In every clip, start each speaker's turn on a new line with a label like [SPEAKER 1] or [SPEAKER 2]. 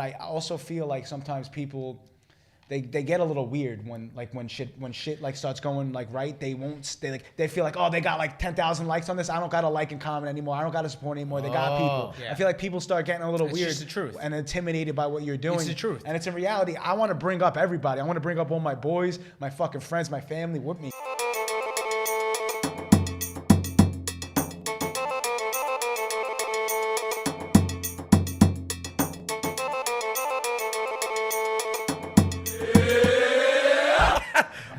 [SPEAKER 1] I also feel like sometimes people, they get a little weird when shit like starts going like right. They feel like, oh, they got like 10,000 likes on this. I don't gotta like and comment anymore. I don't gotta support anymore. They got people.
[SPEAKER 2] Yeah.
[SPEAKER 1] I feel like people start getting a little weird.
[SPEAKER 2] It's just the truth.
[SPEAKER 1] And intimidated by what you're doing.
[SPEAKER 2] It's the truth.
[SPEAKER 1] And it's in reality. I want to bring up everybody. I want to bring up all my boys, my fucking friends, my family with me.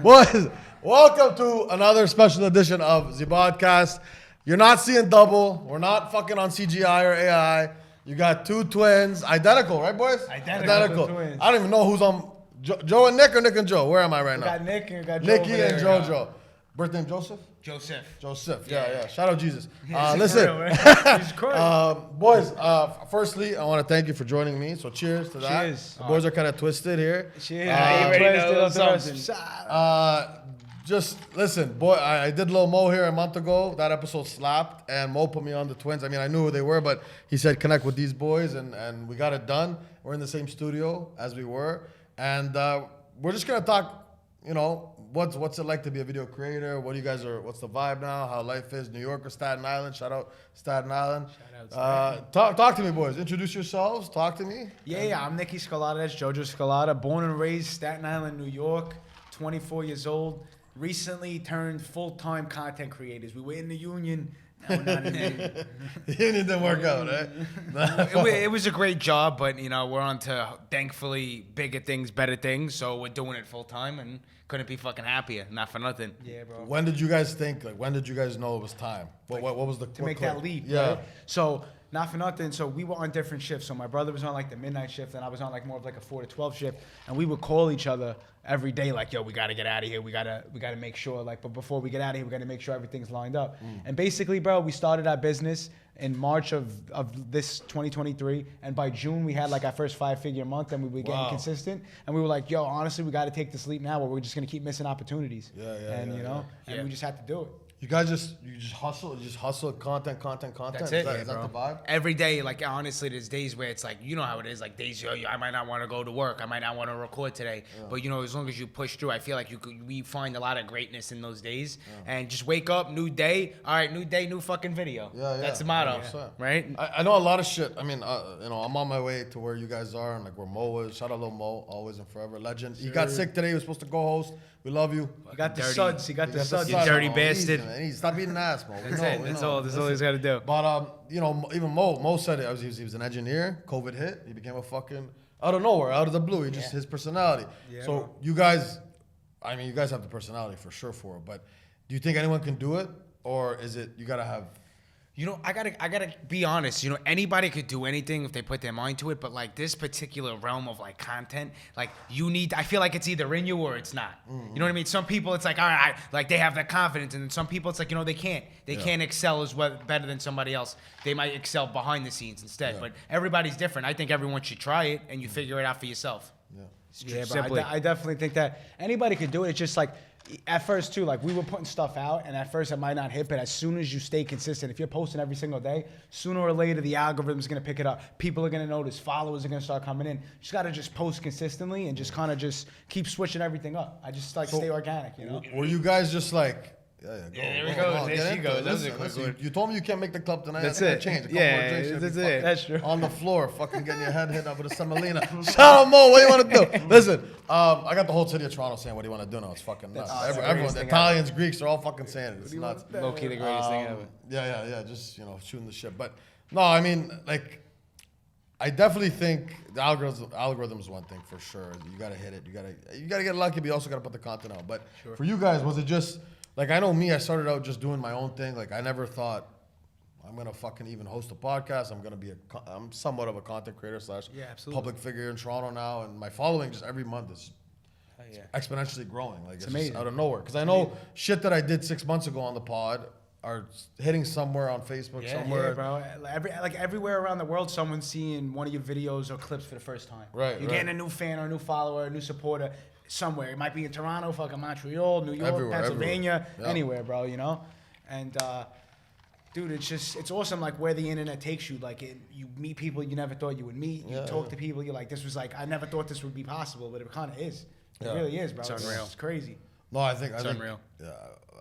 [SPEAKER 3] Boys, welcome to another special edition of the podcast. You're not seeing double. We're not fucking on CGI or AI. You got two twins, identical, right, boys?
[SPEAKER 1] Identical twins.
[SPEAKER 3] I don't even know who's on Joe and Nick or Nick and Joe. Where am I right now?
[SPEAKER 1] We got Nick and we got Joe.
[SPEAKER 3] Nicky and Jojo. Birth name Joseph?
[SPEAKER 2] Joseph.
[SPEAKER 3] Yeah. Shout out Jesus.
[SPEAKER 1] He's
[SPEAKER 3] Listen,
[SPEAKER 1] real,
[SPEAKER 3] boys. Firstly, I want to thank you for joining me. So cheers to that.
[SPEAKER 1] Cheers.
[SPEAKER 3] The boys are kind of twisted here.
[SPEAKER 1] Cheers.
[SPEAKER 2] you already know
[SPEAKER 1] something.
[SPEAKER 3] Just listen, boy. I did Lil Mo here a month ago. That episode slapped, and Mo put me on the twins. I mean, I knew who they were, but he said connect with these boys, and we got it done. We're in the same studio as we were, and we're just gonna talk. You know, what's it like to be a video creator? What's the vibe now? How life is? New York or Staten Island? Shout out Staten Island. Talk to me, boys. Introduce yourselves. Talk to me.
[SPEAKER 1] Yeah. I'm Nicky Scarlotta. That's Jojo Scarlotta. Born and raised Staten Island, New York. 24 years old. Recently turned full-time content creators. We were in the union. Now we're not in the union.
[SPEAKER 3] The union didn't work out, right?
[SPEAKER 2] It was a great job, but we're on to thankfully bigger things, better things. So we're doing it full time, and couldn't be fucking happier. Not for nothing.
[SPEAKER 1] Yeah, bro.
[SPEAKER 3] When did you guys think? Like, when did you guys know it was time? What was the
[SPEAKER 1] To make that leap,
[SPEAKER 3] Yeah.
[SPEAKER 1] right? So, not for nothing. So we were on different shifts. So my brother was on like the midnight shift, and I was on like more of like a 4 to 12 shift. And we would call each other every day, like, "Yo, we gotta get out of here. We gotta make sure, like, but before we get out of here, we gotta make sure everything's lined up." And basically, bro, we started our business in March of this 2023, and by June we had like our first 5-figure month, and we were getting consistent. And we were like, "Yo, honestly, we gotta take this leap now, or we're just gonna keep missing opportunities." And we just had to do it.
[SPEAKER 3] You guys just hustle. You just hustle content.
[SPEAKER 2] That's it,
[SPEAKER 3] Is that the vibe?
[SPEAKER 2] Every day, like honestly, there's days where it's like, you know how it is. Like days, I might not want to go to work. I might not want to record today. But as long as you push through, I feel like we find a lot of greatness in those days. And just wake up, new day. All right, new day, new fucking video.
[SPEAKER 3] Yeah.
[SPEAKER 2] That's the motto, right?
[SPEAKER 3] I know a lot of shit. I mean, I'm on my way to where you guys are, and like where Mo is. Shout out Lil Mo, always and forever, legend. He got sick today. He was supposed to go host. We love you.
[SPEAKER 1] He got the
[SPEAKER 2] Dirty.
[SPEAKER 1] suds. He got the suds.
[SPEAKER 2] You dirty
[SPEAKER 3] Mo.
[SPEAKER 2] bastard.
[SPEAKER 3] Stop eating ass, Mo.
[SPEAKER 2] That's it. That's all he's got to do.
[SPEAKER 3] But even Mo said it. He was an engineer. COVID hit. He became a fucking out of nowhere, out of the blue. His personality.
[SPEAKER 1] Yeah,
[SPEAKER 3] so
[SPEAKER 1] bro.
[SPEAKER 3] you guys have the personality for sure for it. But do you think anyone can do it, or is it you gotta have?
[SPEAKER 2] I gotta be honest. Anybody could do anything if they put their mind to it. But like this particular realm of like content, like I feel like it's either in you or it's not.
[SPEAKER 3] Mm-hmm.
[SPEAKER 2] You know what I mean? Some people it's like, all right, like they have that confidence, and then some people it's like, they can't. They can't excel better than somebody else. They might excel behind the scenes instead.
[SPEAKER 3] Yeah.
[SPEAKER 2] But everybody's different. I think everyone should try it, and you figure it out for yourself.
[SPEAKER 3] Yeah.
[SPEAKER 1] Yeah,
[SPEAKER 2] Simply.
[SPEAKER 1] but I definitely think that anybody could do it. It's just like, at first too, like we were putting stuff out, and at first it might not hit, but as soon as you stay consistent, if you're posting every single day, sooner or later the algorithm's gonna pick it up. People are gonna notice, followers are gonna start coming in. You just gotta just post consistently and just kind of just keep switching everything up. I just like stay organic,
[SPEAKER 3] Were you guys just like? Go.
[SPEAKER 2] there we go. There she goes. That's a quick one.
[SPEAKER 3] You told me you can't make the club tonight.
[SPEAKER 2] That's
[SPEAKER 3] I think
[SPEAKER 2] it.
[SPEAKER 3] I changed. A couple
[SPEAKER 2] Yeah,
[SPEAKER 3] more drinks,
[SPEAKER 2] that's
[SPEAKER 3] you'll be
[SPEAKER 2] it.
[SPEAKER 1] That's true.
[SPEAKER 3] On the floor, fucking getting your head hit up with a semolina. Shout out Mo, what do you want to do? Listen, I got the whole city of Toronto saying, "What do you want to do now?" It's fucking nuts. Everyone, the Italians, Greeks, they're all fucking saying it. It's nuts.
[SPEAKER 2] Low key the greatest thing ever.
[SPEAKER 3] Yeah. Just shooting the shit. But no, I mean, like, I definitely think the algorithm is one thing for sure. You gotta hit it. You gotta get lucky, but you also gotta put the content out. But for you guys, was it just like, I know me? I started out just doing my own thing. Like, I never thought I'm gonna fucking even host a podcast. I'm somewhat of a content creator / public figure in Toronto now, and my following just every month is exponentially growing. Like, it's
[SPEAKER 1] amazing.
[SPEAKER 3] just out of nowhere. Because I know shit that I did 6 months ago on the pod are hitting somewhere on Facebook, somewhere.
[SPEAKER 1] Yeah, bro. Everywhere around the world, someone's seeing one of your videos or clips for the first time.
[SPEAKER 3] Right,
[SPEAKER 1] You're getting a new fan or a new follower, a new supporter somewhere. It might be in Toronto, fucking Montreal, New York,
[SPEAKER 3] Everywhere,
[SPEAKER 1] Pennsylvania,
[SPEAKER 3] everywhere. Yeah.
[SPEAKER 1] anywhere, bro. And Dude, it's awesome, like, where the internet takes you. Like, you meet people you never thought you would meet. You talk to people, you're like, this was like, I never thought this would be possible, but it kind of is. It really is, bro.
[SPEAKER 2] It's unreal.
[SPEAKER 1] It's crazy.
[SPEAKER 3] No, I think
[SPEAKER 2] unreal.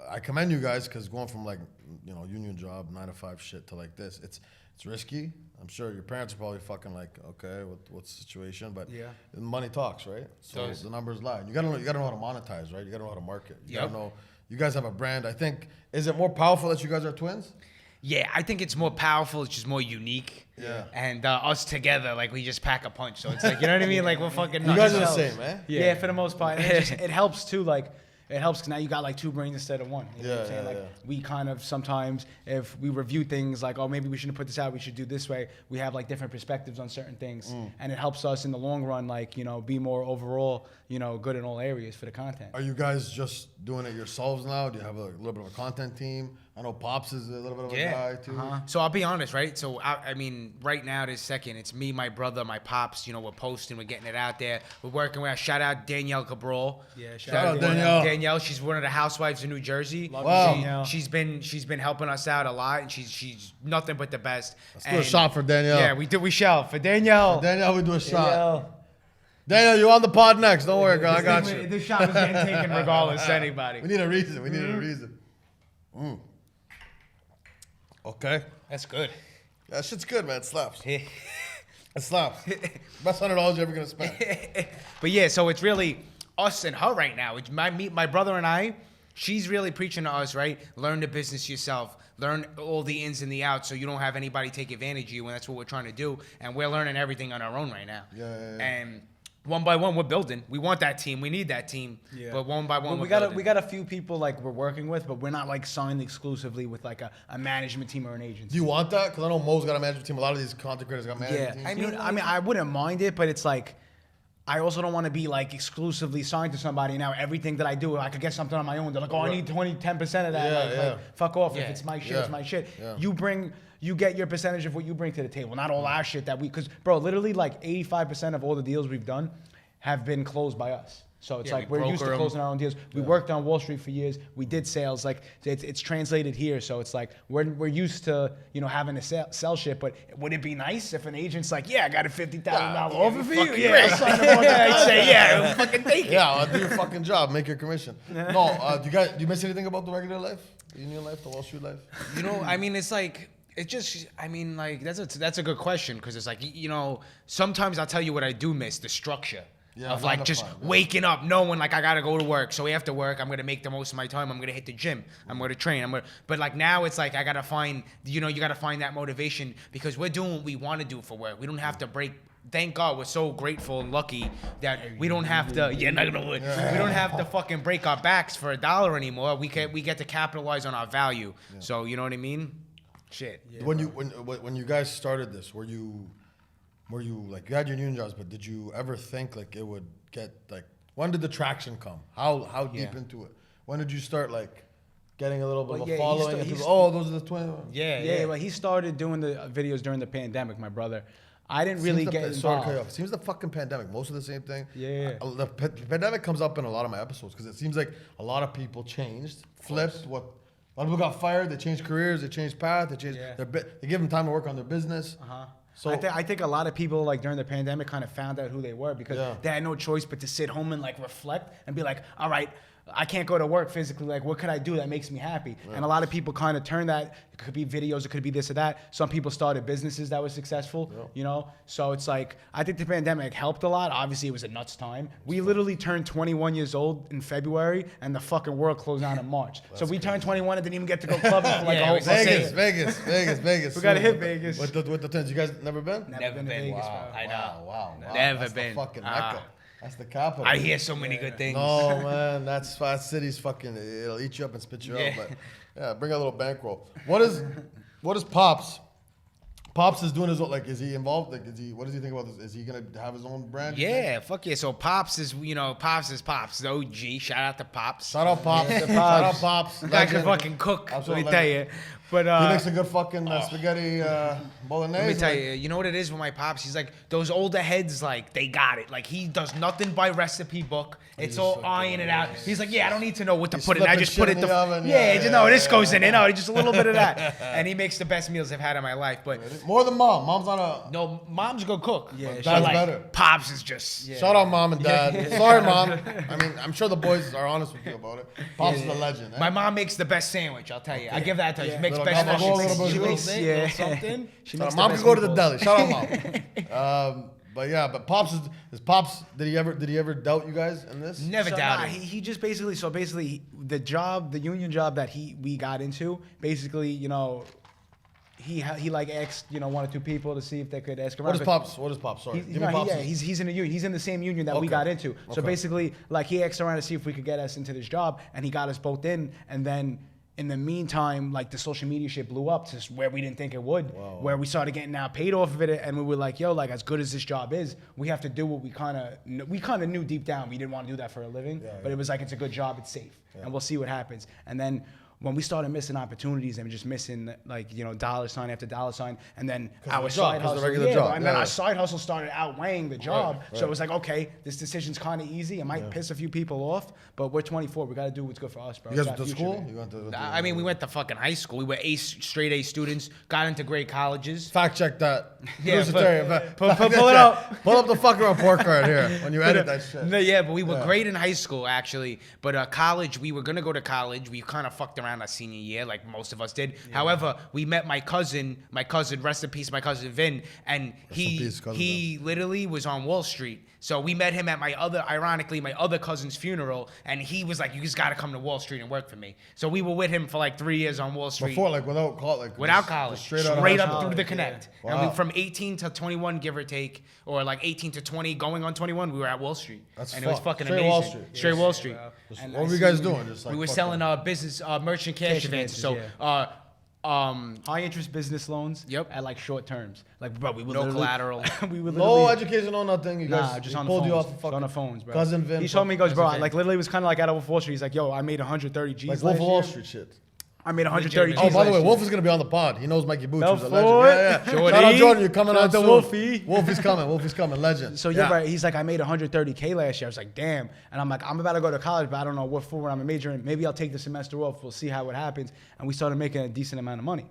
[SPEAKER 3] I commend you guys because going from like union job 9 to 5 shit to like this, it's risky. I'm sure your parents are probably fucking like, okay, what's the situation? But money talks, right? So the numbers lie. You gotta know how to monetize, right? You gotta know how to market. You gotta know. You guys have a brand. I think, is it more powerful that you guys are twins?
[SPEAKER 2] Yeah, I think it's more powerful. It's just more unique.
[SPEAKER 3] Yeah.
[SPEAKER 2] And us together, like, we just pack a punch. So it's like, you know what I mean? Like, we're fucking nuts.
[SPEAKER 3] You guys are the same, man.
[SPEAKER 1] Yeah, for the most part. And it helps too, like, it helps because now you got like 2 brains instead of 1. You know what I'm saying? Like, we kind of sometimes, if we review things like, oh, maybe we shouldn't put this out, we should do this way, we have like different perspectives on certain things. And it helps us in the long run, like, be more overall, good in all areas for the content.
[SPEAKER 3] Are you guys just doing it yourselves now? Do you have a little bit of a content team? I know Pops is a little bit of a guy too.
[SPEAKER 2] So I'll be honest, right? So I mean, right now, this second, it's me, my brother, my pops. We're posting, we're getting it out there. We're working with. Shout out Danielle Cabral.
[SPEAKER 1] Yeah,
[SPEAKER 3] shout out Danielle.
[SPEAKER 2] Danielle, she's one of the housewives in New Jersey.
[SPEAKER 3] Wow.
[SPEAKER 2] She's been helping us out a lot, and she's nothing but the best.
[SPEAKER 3] Let's do a shot for Danielle.
[SPEAKER 2] Yeah, we shall for Danielle.
[SPEAKER 3] For Danielle, we do a shot. Daniel, you on the pod next. Don't worry, girl. I got you.
[SPEAKER 2] This shot is getting taken regardless to anybody.
[SPEAKER 3] We need a reason. We need a reason. Okay.
[SPEAKER 2] That's good.
[SPEAKER 3] That shit's good, man. It slaps. It slaps. Best $100 you're ever going to spend.
[SPEAKER 2] But yeah, so it's really us and her right now. It's my brother and I. She's really preaching to us, right? Learn the business yourself. Learn all the ins and the outs so you don't have anybody take advantage of you, and that's what we're trying to do. And we're learning everything on our own right now.
[SPEAKER 3] Yeah.
[SPEAKER 2] And one by one, we're building. We want that team. We need that team. Yeah. But one by one,
[SPEAKER 1] we got a few people like we're working with, but we're not like signed exclusively with like a management team or an agency.
[SPEAKER 3] Do you want that? Because I know Mo's got a management team. A lot of these content creators got management teams.
[SPEAKER 1] I mean, I wouldn't mind it, but it's like, I also don't want to be like exclusively signed to somebody. Now everything that I do, I could get something on my own. They're like, oh, I need 10% of that. Like, fuck off. If it's my shit, it's my shit. Yeah. You get your percentage of what you bring to the table, not all our shit that because bro, literally like 85% of all the deals we've done have been closed by us. So it's like we're used to closing our own deals. We worked on Wall Street for years. We did sales. Like it's translated here. So it's like we're used to having to sell shit. But would it be nice if an agent's like, yeah, I got a $50,000 offer for you? Yeah,
[SPEAKER 2] I'd say yeah, fucking take it.
[SPEAKER 3] Yeah, I'll do your fucking job, make your commission. No, do you miss anything about the regular life, the union life, the Wall Street life?
[SPEAKER 2] I mean, it's like. It's just, I mean, like, that's a good question because it's like, sometimes I'll tell you what I do miss, the structure. Of like just waking up, knowing like I gotta go to work. So after work, I'm gonna make the most of my time. I'm gonna hit the gym. I'm gonna train. But like now, it's like I gotta find. You gotta find that motivation because we're doing what we want to do for work. We don't have to break. Thank God, we're so grateful and lucky that we don't have to. We don't have to fucking break our backs for $1 anymore. We get to capitalize on our value. Yeah. So you know what I mean? Shit.
[SPEAKER 3] Yeah. When you guys started this, were you like you had your union jobs, but did you ever think like it would get like when did the traction come? How deep into it? When did you start like getting a little bit of a following? Those are the twins.
[SPEAKER 1] Yeah. Well, he started doing the videos during the pandemic. My brother. I didn't really get involved. Sorry to cut you off.
[SPEAKER 3] It seems the fucking pandemic. Most of the same thing.
[SPEAKER 1] Yeah.
[SPEAKER 3] The pandemic comes up in a lot of my episodes because it seems like a lot of people changed, flipped. A lot of people got fired. They changed careers. They changed path. They changed they give them time to work on their business.
[SPEAKER 1] So I think a lot of people like during the pandemic kind of found out who they were because they had no choice but to sit home and like reflect and be like, all right, I can't go to work physically. Like, what could I do that makes me happy? And a lot of people kind of turned that. It could be videos. It could be this or that. Some people started businesses that were successful, So it's like, I think the pandemic helped a lot. Obviously, it was a nuts time. We literally turned 21 years old in February, and the fucking world closed down in March. So we turned 21 and didn't even get to go clubbing for like a whole
[SPEAKER 3] Vegas.
[SPEAKER 1] We got to hit Vegas.
[SPEAKER 3] With the twins. You guys never been?
[SPEAKER 1] Never been to Vegas, bro.
[SPEAKER 2] I know.
[SPEAKER 3] Wow.
[SPEAKER 2] Never
[SPEAKER 3] That's
[SPEAKER 2] been.
[SPEAKER 3] The fucking Mecca. That's the capital.
[SPEAKER 2] I hear so many good things.
[SPEAKER 3] No, man, that city's fucking. It'll eat you up and spit you out. But yeah, bring a little bankroll. What is Pops? Pops is doing his own. Like, is he involved? Like, what does he think about this? Is he gonna have his own brand?
[SPEAKER 2] Yeah, fuck yeah. So Pops is, Pops is Pops. The OG. Shout out to Pops.
[SPEAKER 3] Shout out Pops. Shout out Pops.
[SPEAKER 2] Guy can fucking cook. Let me tell you.
[SPEAKER 1] But
[SPEAKER 3] he makes a good fucking spaghetti bolognese.
[SPEAKER 2] Let me tell you, you know what it is with my pops? He's like, those older heads, like, they got it. Like, he does nothing by recipe book. It's all iron it out. He's like, yeah, I don't need to know what to put in. I just put it. This goes in. Just a little bit of that. And he makes the best meals I've had in my life. But
[SPEAKER 3] more than mom. Mom's not a.
[SPEAKER 2] No, mom's a good cook.
[SPEAKER 1] Yeah,
[SPEAKER 3] that's
[SPEAKER 2] like,
[SPEAKER 3] better.
[SPEAKER 2] Pops is just.
[SPEAKER 1] Yeah.
[SPEAKER 3] Shout out mom and dad. Sorry, mom. I mean, I'm sure the boys are honest with you about it. Pops is a legend. Eh?
[SPEAKER 2] My mom makes the best sandwich. I'll tell you. I give that to her. She makes
[SPEAKER 3] Little
[SPEAKER 2] best
[SPEAKER 3] gabagool,
[SPEAKER 2] sandwich.
[SPEAKER 3] little
[SPEAKER 2] Something.
[SPEAKER 1] She makes
[SPEAKER 3] mom
[SPEAKER 1] the
[SPEAKER 3] can
[SPEAKER 1] best
[SPEAKER 3] go to the
[SPEAKER 1] meatballs.
[SPEAKER 3] deli. Shout out mom. But Pops is Pops. Did he ever doubt you guys in this?
[SPEAKER 2] Never
[SPEAKER 1] So,
[SPEAKER 2] doubted.
[SPEAKER 1] he just basically the union job that we got into, basically, he like asked, one or two people to see if they could ask around.
[SPEAKER 3] What is Pops? Sorry.
[SPEAKER 1] He's in a union. He's in the same union that we got into. So basically, like, he asked around to see if we could get us into this job, and he got us both in. And then in the meantime, like, the social media shit blew up to where we didn't think it would. Where we started getting now paid off of it, and we were like, yo, like, as good as this job is, we have to do what we kind of knew deep down we didn't want to do that for a living. But it was like, it's a good job, it's safe, and we'll see what happens. And then when we started missing opportunities and just missing, like, dollar sign after dollar sign, and then our side hustle, and then our side hustle started outweighing the job. So it was like, okay, this decision's kind of easy. It might piss a few people off, but we're 24. We got to do what's good for us, bro.
[SPEAKER 3] You guys went to school?
[SPEAKER 2] I mean, we went to fucking high school. We were straight A students. Got into great colleges.
[SPEAKER 3] Fact check that.
[SPEAKER 2] Yeah,
[SPEAKER 1] pull it up.
[SPEAKER 3] Pull up the fucking report card here when you edit that shit.
[SPEAKER 2] No, yeah, but we were great in high school, actually. But college, we were gonna go to college. We kind of fucked around our senior year, like most of us did. However, we met my cousin, rest in peace, my cousin Vin, and he literally was on Wall Street. So we met him at ironically, my other cousin's funeral, and he was like, you just gotta come to Wall Street and work for me. So we were with him for like 3 years on Wall Street.
[SPEAKER 3] Before, like, without college.
[SPEAKER 2] Straight up through the Connect. Yeah. Wow. And from 18 to 21, give or take, or like 18 to 20, going on 21, we were at Wall Street. It was fucking
[SPEAKER 3] Straight
[SPEAKER 2] amazing.
[SPEAKER 3] Wall Street.
[SPEAKER 2] Straight Wall Street.
[SPEAKER 3] What were you guys doing? Just like
[SPEAKER 2] we were selling business merchant cash advances. So
[SPEAKER 1] high interest business loans.
[SPEAKER 2] Yep.
[SPEAKER 1] At like short terms. Like, bro, we would
[SPEAKER 2] no collateral.
[SPEAKER 1] we would
[SPEAKER 3] no education, no nothing. You guys
[SPEAKER 1] just on
[SPEAKER 3] pulled
[SPEAKER 1] the
[SPEAKER 3] you
[SPEAKER 1] phones.
[SPEAKER 3] off the fucking
[SPEAKER 1] on the phones, bro.
[SPEAKER 3] Cousin Vin.
[SPEAKER 1] He told me, he goes, bro, I, like, literally was kind of like out of Wall Street. He's like, yo, I made 130 G's
[SPEAKER 3] like
[SPEAKER 1] last
[SPEAKER 3] Wolf of Wall
[SPEAKER 1] year.
[SPEAKER 3] Street shit.
[SPEAKER 1] I made 130 G's.
[SPEAKER 3] Oh, by the way,
[SPEAKER 1] last
[SPEAKER 3] Wolf
[SPEAKER 1] year.
[SPEAKER 3] is gonna be on the pod. He knows Mikey Boots. He's a
[SPEAKER 1] Belfort.
[SPEAKER 3] legend. Yeah. Shout out Jordan, you're coming on soon.
[SPEAKER 1] Wolfie.
[SPEAKER 3] Wolfie's coming. Wolfie's coming. Legend.
[SPEAKER 1] So yeah, right. He's like, I made 130K last year. I was like, damn. And I'm like, I'm about to go to college, but I don't know what for. I'm a major in. Maybe I'll take the semester off. We'll see how it happens. And we started making a decent amount of money.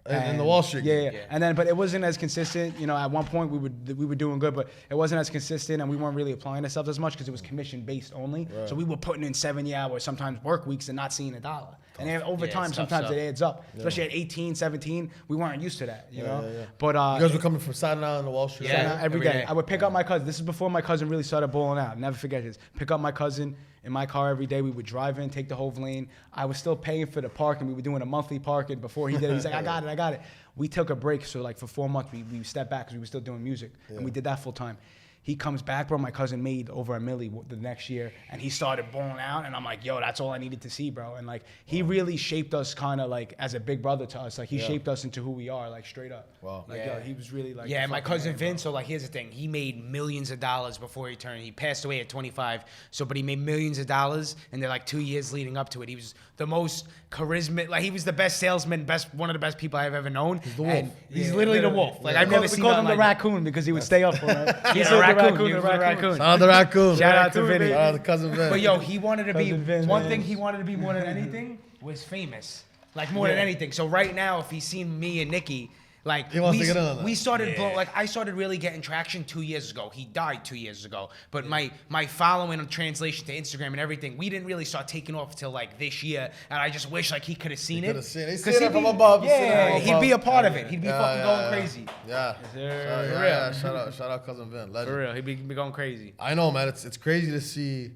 [SPEAKER 3] In the Wall Street.
[SPEAKER 1] Yeah. And then, but it wasn't as consistent. At one point we were doing good, but it wasn't as consistent, and we weren't really applying ourselves as much because it was commission based only. Right. So we were putting in 70 hours, sometimes work weeks, and not seeing a dollar. And over time, sometimes it adds up. Yeah. Especially at 18, 17, we weren't used to that. You know. Yeah. But
[SPEAKER 3] you guys were coming from Staten Island to Wall Street.
[SPEAKER 1] Yeah, every day. I would pick up my cousin. This is before my cousin really started balling out. Never forget this. Pick up my cousin in my car every day. We would drive in, take the Hove lane. I was still paying for the parking. We were doing a monthly parking before he did it. He's like, I got it. We took a break, so like for 4 months we stepped back because we were still doing music, and we did that full time. He comes back, bro. My cousin made over $1 million the next year, and he started balling out. And I'm like, yo, that's all I needed to see, bro. And like, he really shaped us kind of like as a big brother to us. Like, he shaped us into who we are, like straight up.
[SPEAKER 3] Wow.
[SPEAKER 1] Like, yo, he was really like.
[SPEAKER 2] Yeah, my cousin Vince. So like, here's the thing: he made millions of dollars before he turned. He passed away at 25. But he made millions of dollars, and they're like 2 years leading up to it. He was the most charismatic. Like, he was the best salesman, one of the best people I've ever known.
[SPEAKER 3] He's the wolf.
[SPEAKER 2] He's literally the wolf. Like, I've never seen.
[SPEAKER 1] We called him the raccoon because he would stay up for it.
[SPEAKER 2] He's the raccoon.
[SPEAKER 3] Shout out the raccoon.
[SPEAKER 1] Shout out to Vinny.
[SPEAKER 3] Shout out to cousin Vin.
[SPEAKER 2] But yo, he wanted to be
[SPEAKER 1] Vin,
[SPEAKER 2] one
[SPEAKER 1] man.
[SPEAKER 2] thing. He wanted to be more than anything was famous, like more than anything. So right now, if he's seen me and Nicky, like
[SPEAKER 3] He wants to get in on that.
[SPEAKER 2] we started like I started really getting traction 2 years ago. He died 2 years ago, but my following and translation to Instagram and everything, we didn't really start taking off until like this year. And I just wish like he could have seen it.
[SPEAKER 3] He's seeing it from above.
[SPEAKER 2] Yeah, he'd be a part of it. He'd be fucking going crazy.
[SPEAKER 3] Yeah. Shout out cousin Vin. Legend.
[SPEAKER 2] For real, he'd be going crazy.
[SPEAKER 3] I know, man. It's crazy to see.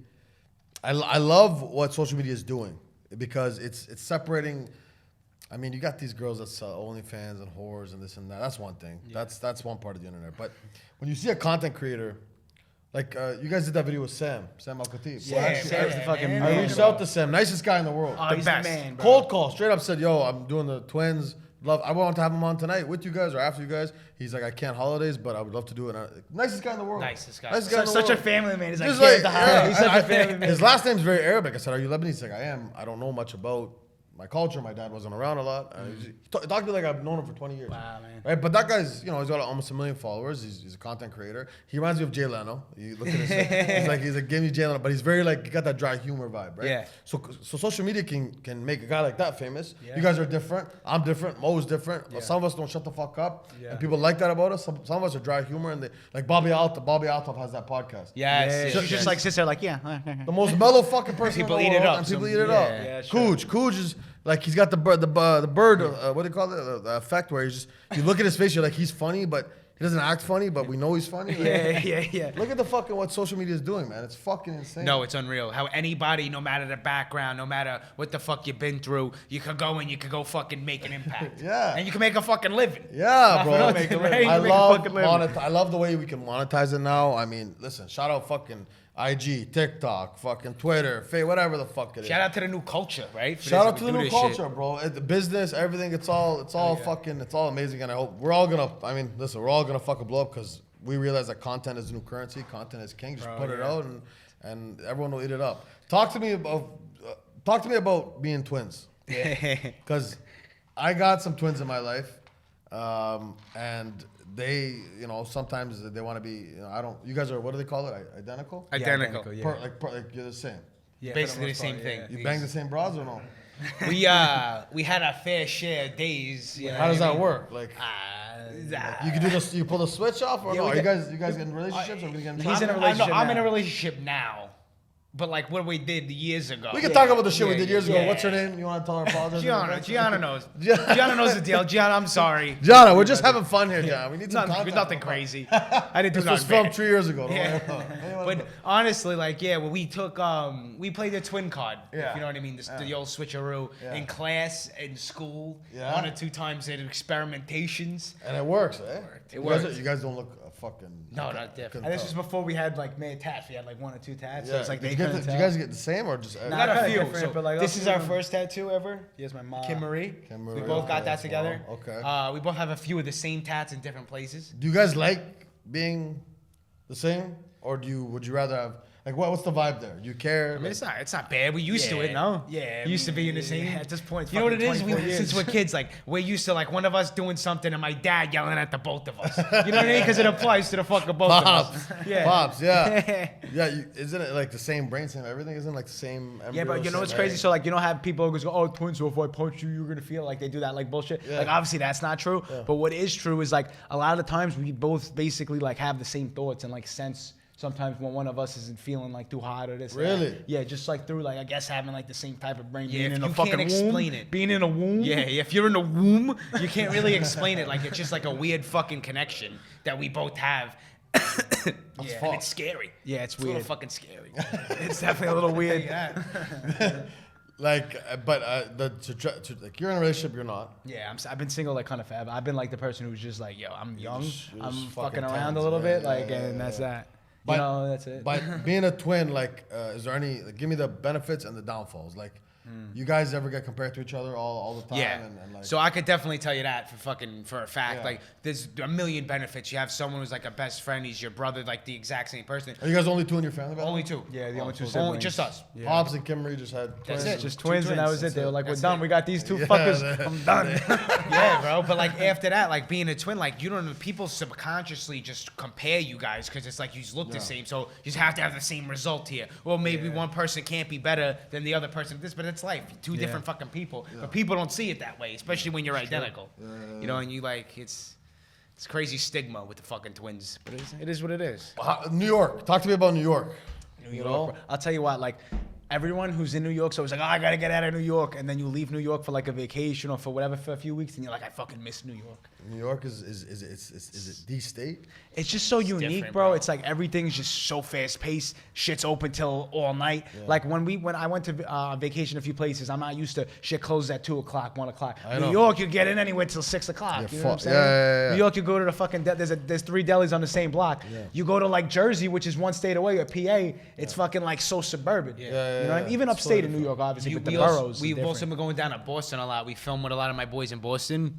[SPEAKER 3] I love what social media is doing because it's separating. I mean, you got these girls that sell OnlyFans and whores and this and that. That's one thing. Yeah. That's one part of the internet. But when you see a content creator, like you guys did that video with Sam Al-Khatib.
[SPEAKER 1] Yeah, Sam's the fucking man.
[SPEAKER 3] I reached out to Sam, nicest guy in the world.
[SPEAKER 2] Oh, he's
[SPEAKER 1] best.
[SPEAKER 2] the man, bro.
[SPEAKER 3] Cold call, straight up said, yo, I'm doing the twins. I want to have him on tonight with you guys or after you guys. He's like, I can't holidays, but I would love to do it. Nicest guy in the world.
[SPEAKER 2] Nicest guy.
[SPEAKER 1] Such a family man. He's like,
[SPEAKER 3] Just
[SPEAKER 1] he's such a family man.
[SPEAKER 3] His last name's very Arabic. I said, are you Lebanese? He's like, I am. I don't know much about my culture. My dad wasn't around a lot. He talked to me like I've known him for 20 years.
[SPEAKER 1] Wow, man.
[SPEAKER 3] Right, but that guy's, he's got almost 1 million followers. He's a content creator. He reminds me of Jay Leno. You look at his, he's like, give me Jay Leno, but he's very like, he got that dry humor vibe, right?
[SPEAKER 2] Yeah.
[SPEAKER 3] So social media can make a guy like that famous.
[SPEAKER 1] Yeah.
[SPEAKER 3] You guys are different. I'm different. Mo is different.
[SPEAKER 1] Yeah.
[SPEAKER 3] Some of us don't shut the fuck up,
[SPEAKER 1] Yeah.
[SPEAKER 3] and people like that about us. Some of us are dry humor, and they like Bobby Altaf has that podcast.
[SPEAKER 2] Yes.
[SPEAKER 1] She just like sits there like, yeah.
[SPEAKER 3] The most mellow fucking person
[SPEAKER 2] People
[SPEAKER 3] in the
[SPEAKER 2] eat it
[SPEAKER 3] world,
[SPEAKER 2] up.
[SPEAKER 3] and people
[SPEAKER 2] Some-
[SPEAKER 3] eat it
[SPEAKER 2] yeah.
[SPEAKER 3] up.
[SPEAKER 1] Yeah, sure.
[SPEAKER 3] Cooge is like he's got the bird, what do you call it? The effect where he's just you look at his face, you're like he's funny, but he doesn't act funny, but we know he's funny.
[SPEAKER 1] Yeah.
[SPEAKER 3] Look at the fucking what social media is doing, man. It's fucking insane.
[SPEAKER 2] No, it's unreal. How anybody, no matter the background, no matter what the fuck you've been through, you could go and you could go fucking make an impact.
[SPEAKER 3] Yeah.
[SPEAKER 2] And you can make a fucking living.
[SPEAKER 3] Yeah,
[SPEAKER 1] for
[SPEAKER 3] bro.
[SPEAKER 1] nothing, right? You
[SPEAKER 3] I
[SPEAKER 1] make a
[SPEAKER 3] love
[SPEAKER 1] fucking living.
[SPEAKER 3] I love the way we can monetize it now. I mean, listen, shout out fucking IG, TikTok, fucking Twitter, whatever the fuck it is.
[SPEAKER 2] Shout out to the new culture, right? For
[SPEAKER 3] Shout
[SPEAKER 2] this-
[SPEAKER 3] out to
[SPEAKER 2] we
[SPEAKER 3] the
[SPEAKER 2] do
[SPEAKER 3] new
[SPEAKER 2] this shit.
[SPEAKER 3] culture, bro. The business, everything, it's all fucking, it's all amazing. And I hope we're all gonna, we're all gonna fucking blow up because we realize that content is the new currency. Content is king. Just put it out and everyone will eat it up. Talk to me about being twins. Because I got some twins in my life. And they, sometimes they want to be, you guys are, what do they call it? Identical?
[SPEAKER 2] Identical.
[SPEAKER 1] Yeah.
[SPEAKER 3] Like you're the same.
[SPEAKER 1] Yeah, for
[SPEAKER 2] Basically the
[SPEAKER 1] most
[SPEAKER 2] same
[SPEAKER 1] part,
[SPEAKER 2] thing.
[SPEAKER 1] yeah.
[SPEAKER 3] You bang the same bras or no?
[SPEAKER 2] We had our fair share of days. You know
[SPEAKER 3] How does
[SPEAKER 2] what I
[SPEAKER 3] that
[SPEAKER 2] mean?
[SPEAKER 3] work? Like, you can do this, you pull the switch off or
[SPEAKER 1] Yeah,
[SPEAKER 3] no?
[SPEAKER 1] we
[SPEAKER 3] Are you
[SPEAKER 1] got-
[SPEAKER 3] guys get in relationships or we get in
[SPEAKER 1] He's in a
[SPEAKER 3] trouble?
[SPEAKER 1] relationship
[SPEAKER 2] I'm in a
[SPEAKER 1] now.
[SPEAKER 2] relationship now. But like what we did years ago.
[SPEAKER 3] We can talk about the shit we
[SPEAKER 2] Yeah,
[SPEAKER 3] did years ago.
[SPEAKER 2] yeah.
[SPEAKER 3] What's her name? You want to tell her apologize?
[SPEAKER 2] Gianna knows. Gianna knows the deal. Gianna, I'm sorry.
[SPEAKER 3] Gianna, we're just having fun here, Gianna. We need some content.
[SPEAKER 2] Nothing crazy. I didn't do
[SPEAKER 3] This was
[SPEAKER 2] nothing
[SPEAKER 3] filmed
[SPEAKER 2] bad.
[SPEAKER 3] 3 years ago. Don't
[SPEAKER 2] Yeah.
[SPEAKER 3] worry about it.
[SPEAKER 2] But honestly, like, when we took, we played the twin card.
[SPEAKER 3] Yeah.
[SPEAKER 2] If you know what I mean? The old switcheroo
[SPEAKER 3] Yeah.
[SPEAKER 2] in class, in school.
[SPEAKER 3] Yeah.
[SPEAKER 2] 1 or 2 times in experimentations.
[SPEAKER 3] And it works, eh?
[SPEAKER 2] It
[SPEAKER 3] You
[SPEAKER 2] worked.
[SPEAKER 3] guys, you guys don't look fucking.
[SPEAKER 2] No, not different.
[SPEAKER 1] And this was before we had like made tats. We had like 1 or 2 tats. So
[SPEAKER 3] Yeah.
[SPEAKER 1] it's like
[SPEAKER 3] Did
[SPEAKER 1] they
[SPEAKER 3] you, get
[SPEAKER 1] couldn't
[SPEAKER 3] the,
[SPEAKER 1] tell.
[SPEAKER 3] did you guys get the same or just?
[SPEAKER 2] We
[SPEAKER 1] Nah,
[SPEAKER 2] got a
[SPEAKER 1] kinda
[SPEAKER 2] few.
[SPEAKER 1] different,
[SPEAKER 2] So
[SPEAKER 1] but, like,
[SPEAKER 2] this
[SPEAKER 1] I'll
[SPEAKER 2] is
[SPEAKER 1] see
[SPEAKER 2] our
[SPEAKER 1] them.
[SPEAKER 2] first tattoo ever.
[SPEAKER 1] Here's my mom.
[SPEAKER 2] Kim Marie.
[SPEAKER 3] Kim Marie,
[SPEAKER 2] We both got
[SPEAKER 3] okay,
[SPEAKER 2] that together.
[SPEAKER 3] wow, okay.
[SPEAKER 2] We both have a few of the same tats in different places.
[SPEAKER 3] Do you guys like being the same, or would you rather have like what's the vibe there? Do you care?
[SPEAKER 2] I mean, it's not bad. We used to it, no?
[SPEAKER 1] Yeah.
[SPEAKER 2] We used to be in the same.
[SPEAKER 1] At this point, it's
[SPEAKER 2] You know what it
[SPEAKER 1] fucking
[SPEAKER 2] is?
[SPEAKER 1] 24 years.
[SPEAKER 2] Since we're kids, like we're used to like one of us doing something and my dad yelling at the both of us. You know what I mean? Because it applies to the fucking both of
[SPEAKER 3] Pops,
[SPEAKER 2] us. Yeah.
[SPEAKER 3] pops, yeah, yeah. Isn't it like the same brain, same everything? Isn't it like the same?
[SPEAKER 1] Yeah,
[SPEAKER 3] embryo,
[SPEAKER 1] but you know what's
[SPEAKER 3] same
[SPEAKER 1] crazy?
[SPEAKER 3] egg?
[SPEAKER 1] So like, have people go, oh, twins. So if I punch you, you're gonna feel like they do that like bullshit.
[SPEAKER 3] Yeah.
[SPEAKER 1] Like obviously that's not true. But what is true is like a lot of the times we both basically like have the same thoughts and like sense. Sometimes when one of us isn't feeling like too hot or this. or that.
[SPEAKER 3] Really?
[SPEAKER 1] Yeah, just like through like I guess having like the same type of brain.
[SPEAKER 2] Yeah,
[SPEAKER 1] being
[SPEAKER 2] if
[SPEAKER 1] in a
[SPEAKER 2] you
[SPEAKER 1] fucking
[SPEAKER 2] can't explain
[SPEAKER 1] womb,
[SPEAKER 2] it.
[SPEAKER 1] Being in a womb.
[SPEAKER 2] Yeah, if you're in the womb, you can't really explain it. Like it's just like a weird fucking connection that we both have. Yeah, and
[SPEAKER 3] fucked.
[SPEAKER 2] it's scary.
[SPEAKER 1] Yeah, it's
[SPEAKER 2] It's a little
[SPEAKER 1] weird.
[SPEAKER 2] fucking scary.
[SPEAKER 1] It's definitely a little weird.
[SPEAKER 3] Like, but like you're in a relationship, you're not.
[SPEAKER 1] Yeah, I've been single like kind of forever. I've been like the person who's just like, yo, I'm young,
[SPEAKER 3] you're
[SPEAKER 1] I'm
[SPEAKER 3] just
[SPEAKER 1] fucking
[SPEAKER 3] fucking
[SPEAKER 1] around a
[SPEAKER 3] tense.
[SPEAKER 1] little
[SPEAKER 3] Yeah,
[SPEAKER 1] bit,
[SPEAKER 3] yeah,
[SPEAKER 1] like,
[SPEAKER 3] yeah,
[SPEAKER 1] and
[SPEAKER 3] yeah,
[SPEAKER 1] that's
[SPEAKER 3] yeah.
[SPEAKER 1] that.
[SPEAKER 3] But-
[SPEAKER 1] That's it.
[SPEAKER 3] But being a twin, like, is there any? Like, give me the benefits and the downfalls. Like, you guys ever get compared to each other all the time?
[SPEAKER 2] Yeah.
[SPEAKER 3] And like,
[SPEAKER 2] So I could definitely tell you that for a fact.
[SPEAKER 3] Yeah.
[SPEAKER 2] Like there's a million benefits. You have someone who's like a best friend. He's your brother, like the exact same person.
[SPEAKER 3] are you guys only two in your family? by the way?
[SPEAKER 2] Only 2.
[SPEAKER 1] Yeah, the only two
[SPEAKER 3] so
[SPEAKER 1] siblings.
[SPEAKER 2] Only just us.
[SPEAKER 1] Yeah.
[SPEAKER 3] Pops and Kim Marie just had twins.
[SPEAKER 2] That's it.
[SPEAKER 1] Just
[SPEAKER 2] Two
[SPEAKER 1] twins, and that
[SPEAKER 2] twins.
[SPEAKER 1] was it. They were like, we're
[SPEAKER 2] That's
[SPEAKER 1] done.
[SPEAKER 2] it.
[SPEAKER 1] We got these two
[SPEAKER 3] Yeah,
[SPEAKER 1] fuckers.
[SPEAKER 3] that-
[SPEAKER 1] I'm done.
[SPEAKER 2] Yeah, bro. But like after that, like being a twin, like you don't know, people subconsciously just compare you guys because it's like you look the same. So you just have to have the same result here. Well, maybe one person can't be better than the other person. But it's life. Two different fucking people. But people don't see it that way, especially when you're identical. You know, and you like it's crazy stigma with the fucking twins. But it is what it is.
[SPEAKER 3] New York. Talk to me about New York.
[SPEAKER 1] New York, bro. I'll tell you what, like everyone who's in New York, so it's like, oh, I gotta get out of New York, and then you leave New York for like a vacation or for whatever for a few weeks, and you're like, I fucking miss New York.
[SPEAKER 3] New York is it the state?
[SPEAKER 1] It's just so unique,
[SPEAKER 2] different,
[SPEAKER 1] bro.
[SPEAKER 2] bro.
[SPEAKER 1] It's like everything's just so fast paced. Shit's open till all night. Like when I went to vacation a few places, I'm not used to shit closes at 2:00, 1:00.
[SPEAKER 3] I
[SPEAKER 1] New
[SPEAKER 3] know.
[SPEAKER 1] York, you get in anywhere till 6:00.
[SPEAKER 3] Yeah,
[SPEAKER 1] You know what I'm
[SPEAKER 3] fuck.
[SPEAKER 1] saying?
[SPEAKER 3] Yeah.
[SPEAKER 1] New York, you go to the fucking there's 3 delis on the same block. You go to like Jersey, which is 1 state away, or PA. It's fucking like so suburban.
[SPEAKER 2] Yeah.
[SPEAKER 1] You know what I mean? Even
[SPEAKER 3] It's
[SPEAKER 1] upstate
[SPEAKER 3] so
[SPEAKER 1] in New York, obviously, but the
[SPEAKER 2] We've
[SPEAKER 1] boroughs.
[SPEAKER 2] also been going down to Boston a lot. We film with a lot of my boys in Boston.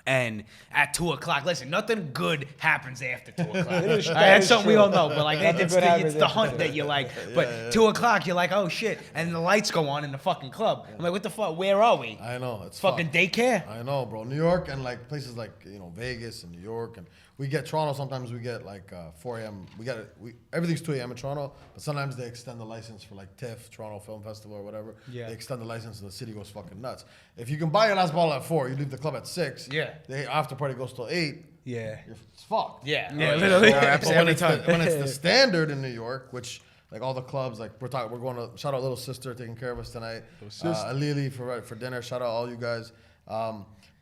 [SPEAKER 2] And at 2 o'clock, listen, nothing good happens after 2 o'clock.
[SPEAKER 1] is- that
[SPEAKER 2] That's
[SPEAKER 1] is
[SPEAKER 2] something we
[SPEAKER 1] true.
[SPEAKER 2] all know. But like,
[SPEAKER 1] Nothing
[SPEAKER 2] it's
[SPEAKER 1] good happens
[SPEAKER 2] the
[SPEAKER 1] after
[SPEAKER 2] hunt
[SPEAKER 1] 2.
[SPEAKER 2] that you like. But 2 o'clock, you're like, oh shit, and the lights go on in the fucking club. I'm like, what the fuck? Where are we?
[SPEAKER 3] I know it's
[SPEAKER 2] Fucking
[SPEAKER 3] fucked.
[SPEAKER 2] daycare.
[SPEAKER 3] I know, bro. New York and like places like Vegas and New York, and we get Toronto. Sometimes we get like 4 a.m. Everything's 2 a.m. in Toronto, but sometimes they extend the license for like TIFF, Toronto Film Festival or whatever.
[SPEAKER 1] Yeah.
[SPEAKER 3] They extend the license and the city goes fucking nuts. If you can buy your last bottle at 4, you leave the club at 6.
[SPEAKER 2] Yeah.
[SPEAKER 3] The after party goes till 8.
[SPEAKER 1] Yeah.
[SPEAKER 3] It's fucked.
[SPEAKER 2] Yeah,
[SPEAKER 1] Yeah,
[SPEAKER 2] oh,
[SPEAKER 1] literally.
[SPEAKER 2] But
[SPEAKER 3] But when
[SPEAKER 2] every
[SPEAKER 3] it's,
[SPEAKER 2] time.
[SPEAKER 3] when it's the standard in New York, which like all the clubs, like we're going to shout out Little Sister taking care of us tonight. Alili for dinner. Shout out all you guys.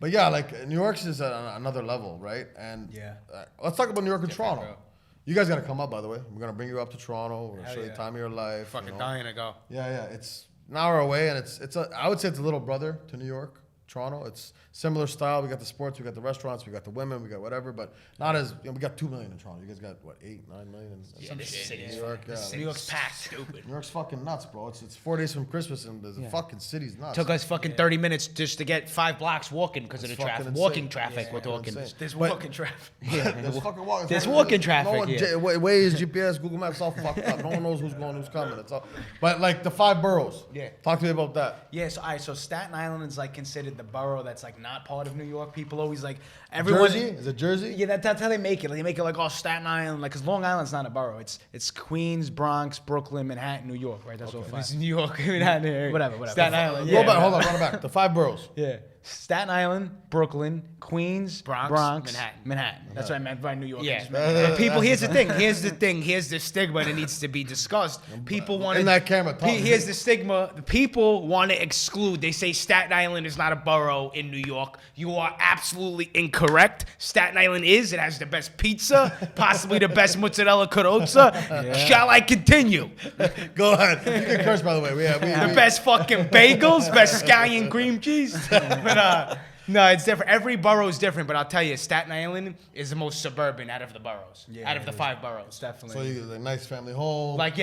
[SPEAKER 3] But yeah, like New York's is at another level, right? And
[SPEAKER 1] Yeah.
[SPEAKER 3] let's talk about New York and
[SPEAKER 2] Different,
[SPEAKER 3] Toronto.
[SPEAKER 2] bro.
[SPEAKER 3] You guys got to come up, by the way. We're gonna bring you up to Toronto. We're gonna
[SPEAKER 1] Hell
[SPEAKER 3] show you
[SPEAKER 1] yeah.
[SPEAKER 3] the time of your life.
[SPEAKER 2] Fucking dying to go.
[SPEAKER 3] Yeah. It's an hour away, and I would say it's a little brother to New York. Toronto, it's similar style. We got the sports, we got the restaurants, we got the women, we got whatever, but not as we got 2 million in Toronto. You guys got what 8, 9 million?
[SPEAKER 2] Yeah, this city's
[SPEAKER 3] New York, yeah.
[SPEAKER 2] New York's packed. Stupid.
[SPEAKER 3] New York's fucking nuts, bro. It's 4 days from Christmas, and the fucking city's nuts.
[SPEAKER 2] Took us fucking 30 minutes just to get 5 blocks walking because of the
[SPEAKER 3] It's fucking
[SPEAKER 2] traffic.
[SPEAKER 3] insane.
[SPEAKER 2] Walking traffic,
[SPEAKER 3] Yeah,
[SPEAKER 2] we're talking.
[SPEAKER 3] insane.
[SPEAKER 1] There's
[SPEAKER 3] But-
[SPEAKER 1] walking traffic.
[SPEAKER 3] There's fucking walking.
[SPEAKER 2] There's walking traffic,
[SPEAKER 3] No one,
[SPEAKER 2] yeah.
[SPEAKER 3] Waze, GPS, Google Maps, all fucked up. No one knows who's going, who's coming. It's all. But like the 5 boroughs.
[SPEAKER 1] Yeah.
[SPEAKER 3] Talk to me about that.
[SPEAKER 1] Yeah, so so Staten Island is like considered the borough that's like not part of New York. People always like everyone.
[SPEAKER 3] Jersey? Is it Jersey?
[SPEAKER 1] Yeah, that's how they make it. They make it like Staten Island, like because Long Island's not a borough. It's Queens, Bronx, Brooklyn, Manhattan, New York, right? That's all five.
[SPEAKER 2] It's New York. Manhattan area.
[SPEAKER 1] Whatever.
[SPEAKER 2] Staten Island.
[SPEAKER 3] Go
[SPEAKER 2] Yeah.
[SPEAKER 3] back. Hold on. Run it back. The 5 boroughs.
[SPEAKER 1] Yeah, Staten Island, Brooklyn, Queens,
[SPEAKER 2] Bronx,
[SPEAKER 1] Manhattan. That's what I meant by New York. I
[SPEAKER 2] Yeah,
[SPEAKER 1] just meant-
[SPEAKER 2] but people. Here's the thing. Here's the stigma that needs to be discussed. People want
[SPEAKER 3] In that camera, talk.
[SPEAKER 2] Here's the stigma. People want to exclude. They say Staten Island is not a borough in New York. You are absolutely incorrect. Staten Island is. It has the best pizza, possibly the best mozzarella carrozza. Shall I continue?
[SPEAKER 3] Go ahead. You can curse, by the way.
[SPEAKER 2] The best fucking bagels, best scallion cream cheese. But no, it's different. Every borough is different, but I'll tell you, Staten Island is the most suburban out of the boroughs.
[SPEAKER 1] Yeah,
[SPEAKER 2] out of the
[SPEAKER 1] it
[SPEAKER 2] 5 boroughs.
[SPEAKER 3] So
[SPEAKER 1] definitely.
[SPEAKER 3] you get a nice family home.
[SPEAKER 2] Like,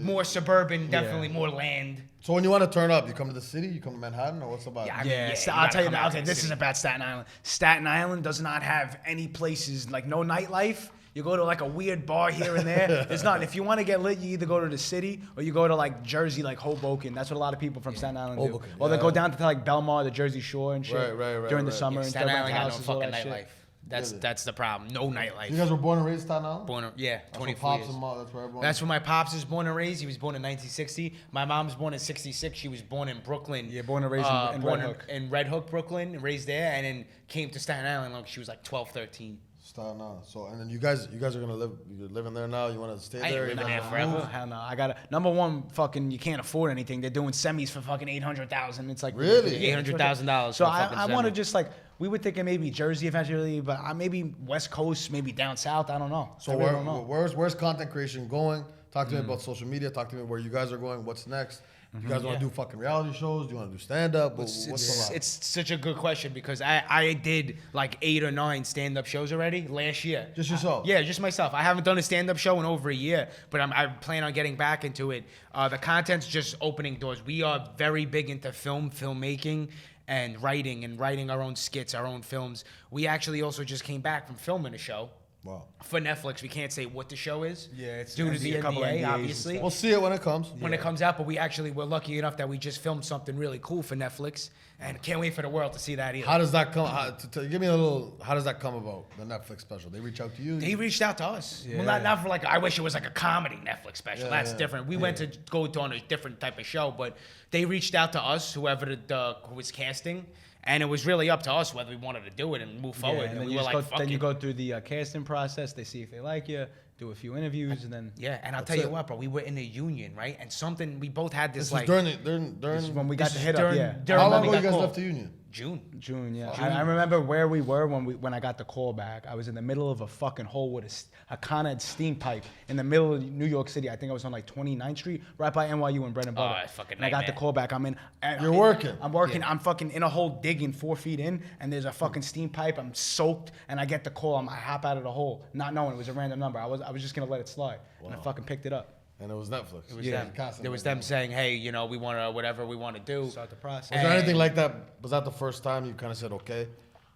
[SPEAKER 2] more suburban, definitely more land.
[SPEAKER 3] So when you want to turn up, you come to the city, you come to Manhattan, or what's about?
[SPEAKER 2] Yeah, I mean,
[SPEAKER 1] Yeah,
[SPEAKER 2] you
[SPEAKER 1] I'll
[SPEAKER 2] gotta
[SPEAKER 1] tell you
[SPEAKER 2] come
[SPEAKER 1] now.
[SPEAKER 2] out
[SPEAKER 1] I'll
[SPEAKER 2] to
[SPEAKER 1] tell you,
[SPEAKER 2] the
[SPEAKER 1] this is
[SPEAKER 2] city.
[SPEAKER 1] about Staten Island. Staten Island does not have any places like no nightlife. You go to like a weird bar here and there. There's not. If you want to get lit, you either go to the city or you go to like Jersey, like Hoboken. That's what a lot of people from Staten Island
[SPEAKER 3] Hoboken,
[SPEAKER 1] do. Or they
[SPEAKER 3] yeah.
[SPEAKER 1] go down to like Belmar, the Jersey Shore and shit
[SPEAKER 3] Right,
[SPEAKER 1] during the
[SPEAKER 3] right.
[SPEAKER 1] summer.
[SPEAKER 2] Yeah,
[SPEAKER 1] and
[SPEAKER 2] Staten
[SPEAKER 1] stuff,
[SPEAKER 2] Island
[SPEAKER 1] rent
[SPEAKER 2] got no
[SPEAKER 1] houses, all
[SPEAKER 2] fucking
[SPEAKER 1] that shit.
[SPEAKER 2] nightlife.
[SPEAKER 3] Really?
[SPEAKER 2] That's the problem. No nightlife.
[SPEAKER 3] You guys were born and raised in Staten Island?
[SPEAKER 2] Yeah,
[SPEAKER 3] That's
[SPEAKER 2] 24
[SPEAKER 3] where
[SPEAKER 2] years.
[SPEAKER 3] Pops and Mom, that's where everyone.
[SPEAKER 2] That's where my pops is born and raised. He was born in 1960. My mom's born in 66. She was born in Brooklyn.
[SPEAKER 1] Yeah, born and raised in
[SPEAKER 2] born
[SPEAKER 1] Red Hook.
[SPEAKER 2] in Red Hook, Brooklyn, and raised there, and then came to Staten Island when she was like 12, 13.
[SPEAKER 3] Staten Island. So and then you guys are gonna live. You're living there now. You want to stay
[SPEAKER 2] I ain't
[SPEAKER 3] there?
[SPEAKER 2] living
[SPEAKER 3] You
[SPEAKER 2] there
[SPEAKER 3] gonna
[SPEAKER 2] forever.
[SPEAKER 3] move?
[SPEAKER 1] Hell no. I gotta number one. Fucking, you can't afford anything. They're doing semis for fucking $800,000. It's like
[SPEAKER 3] Really?
[SPEAKER 2] $800,000
[SPEAKER 1] So
[SPEAKER 2] for a fucking
[SPEAKER 1] I want to
[SPEAKER 2] semi.
[SPEAKER 1] just like we were thinking maybe Jersey eventually, but maybe West Coast, maybe down south. I don't know.
[SPEAKER 3] So
[SPEAKER 1] I really don't know.
[SPEAKER 3] where's content creation going? Talk to me about social media. Talk to me where you guys are going. What's next? You guys want to do fucking reality shows? Do you want to do stand up? What's the vibe?
[SPEAKER 2] It's such a good question because I did like 8 or 9 stand-up shows already last year.
[SPEAKER 3] Just yourself?
[SPEAKER 2] Yeah, just myself. I haven't done a stand-up show in over a year, but I plan on getting back into it. The content's just opening doors. We are very big into filmmaking, and writing our own skits, our own films. We actually also just came back from filming a show.
[SPEAKER 3] Wow.
[SPEAKER 2] For Netflix, we can't say what the show is.
[SPEAKER 1] Yeah, it's
[SPEAKER 2] due to the
[SPEAKER 1] a couple NDAs
[SPEAKER 2] NDA,
[SPEAKER 1] and
[SPEAKER 2] obviously.
[SPEAKER 3] We'll see it when it comes.
[SPEAKER 2] When it comes out, but we're lucky enough that we just filmed something really cool for Netflix, and can't wait for the world to see that either.
[SPEAKER 3] How does that come? Give me a little. How does that come about? The Netflix special. They reach out to you.
[SPEAKER 2] They reached out to us. Well, not for like, I wish it was like a comedy Netflix special.
[SPEAKER 3] Yeah,
[SPEAKER 2] That's
[SPEAKER 3] yeah.
[SPEAKER 2] different. We went to go on a different type of show, but they reached out to us, whoever who was casting, and it was really up to us whether we wanted to do it and move forward.
[SPEAKER 1] and
[SPEAKER 2] and
[SPEAKER 1] then
[SPEAKER 2] we
[SPEAKER 1] you
[SPEAKER 2] were
[SPEAKER 1] just
[SPEAKER 2] like,
[SPEAKER 1] go,
[SPEAKER 2] fuck
[SPEAKER 1] then you
[SPEAKER 2] it.
[SPEAKER 1] go through the casting process. They see if they like you, do a few interviews, and then
[SPEAKER 2] Yeah, and I'll
[SPEAKER 3] That's
[SPEAKER 2] tell you
[SPEAKER 3] it.
[SPEAKER 2] what, bro. We were in a union, right? And something, we both had this,
[SPEAKER 3] This
[SPEAKER 2] like,
[SPEAKER 3] was
[SPEAKER 1] this is
[SPEAKER 3] during
[SPEAKER 1] when we got
[SPEAKER 2] this
[SPEAKER 1] the
[SPEAKER 2] is
[SPEAKER 1] hit up.
[SPEAKER 2] during-
[SPEAKER 1] Yeah,
[SPEAKER 2] during
[SPEAKER 3] how
[SPEAKER 2] when
[SPEAKER 3] long
[SPEAKER 2] we
[SPEAKER 3] ago you
[SPEAKER 2] got
[SPEAKER 3] guys
[SPEAKER 2] called.
[SPEAKER 3] left the union?
[SPEAKER 1] June, yeah. I remember where we were when I got the call back. I was in the middle of a fucking hole with a Con Ed steam pipe in the middle of New York City. I think I was on like 29th Street, right by NYU and Bread and Butter.
[SPEAKER 2] fucking
[SPEAKER 1] and I got the
[SPEAKER 2] nightmare.
[SPEAKER 1] call back.
[SPEAKER 3] You're working.
[SPEAKER 1] I'm working. I'm fucking in a hole digging 4 feet in, and there's a fucking steam pipe. I'm soaked, and I get the call. I hop out of the hole, not knowing it was a random number. I was just gonna let it slide, and I fucking picked it up.
[SPEAKER 3] And it was Netflix.
[SPEAKER 2] It was them. It was them saying, hey, we want to, whatever we want to do.
[SPEAKER 1] Start the process.
[SPEAKER 3] Was there anything like that? Was that the first time you kind of said, okay?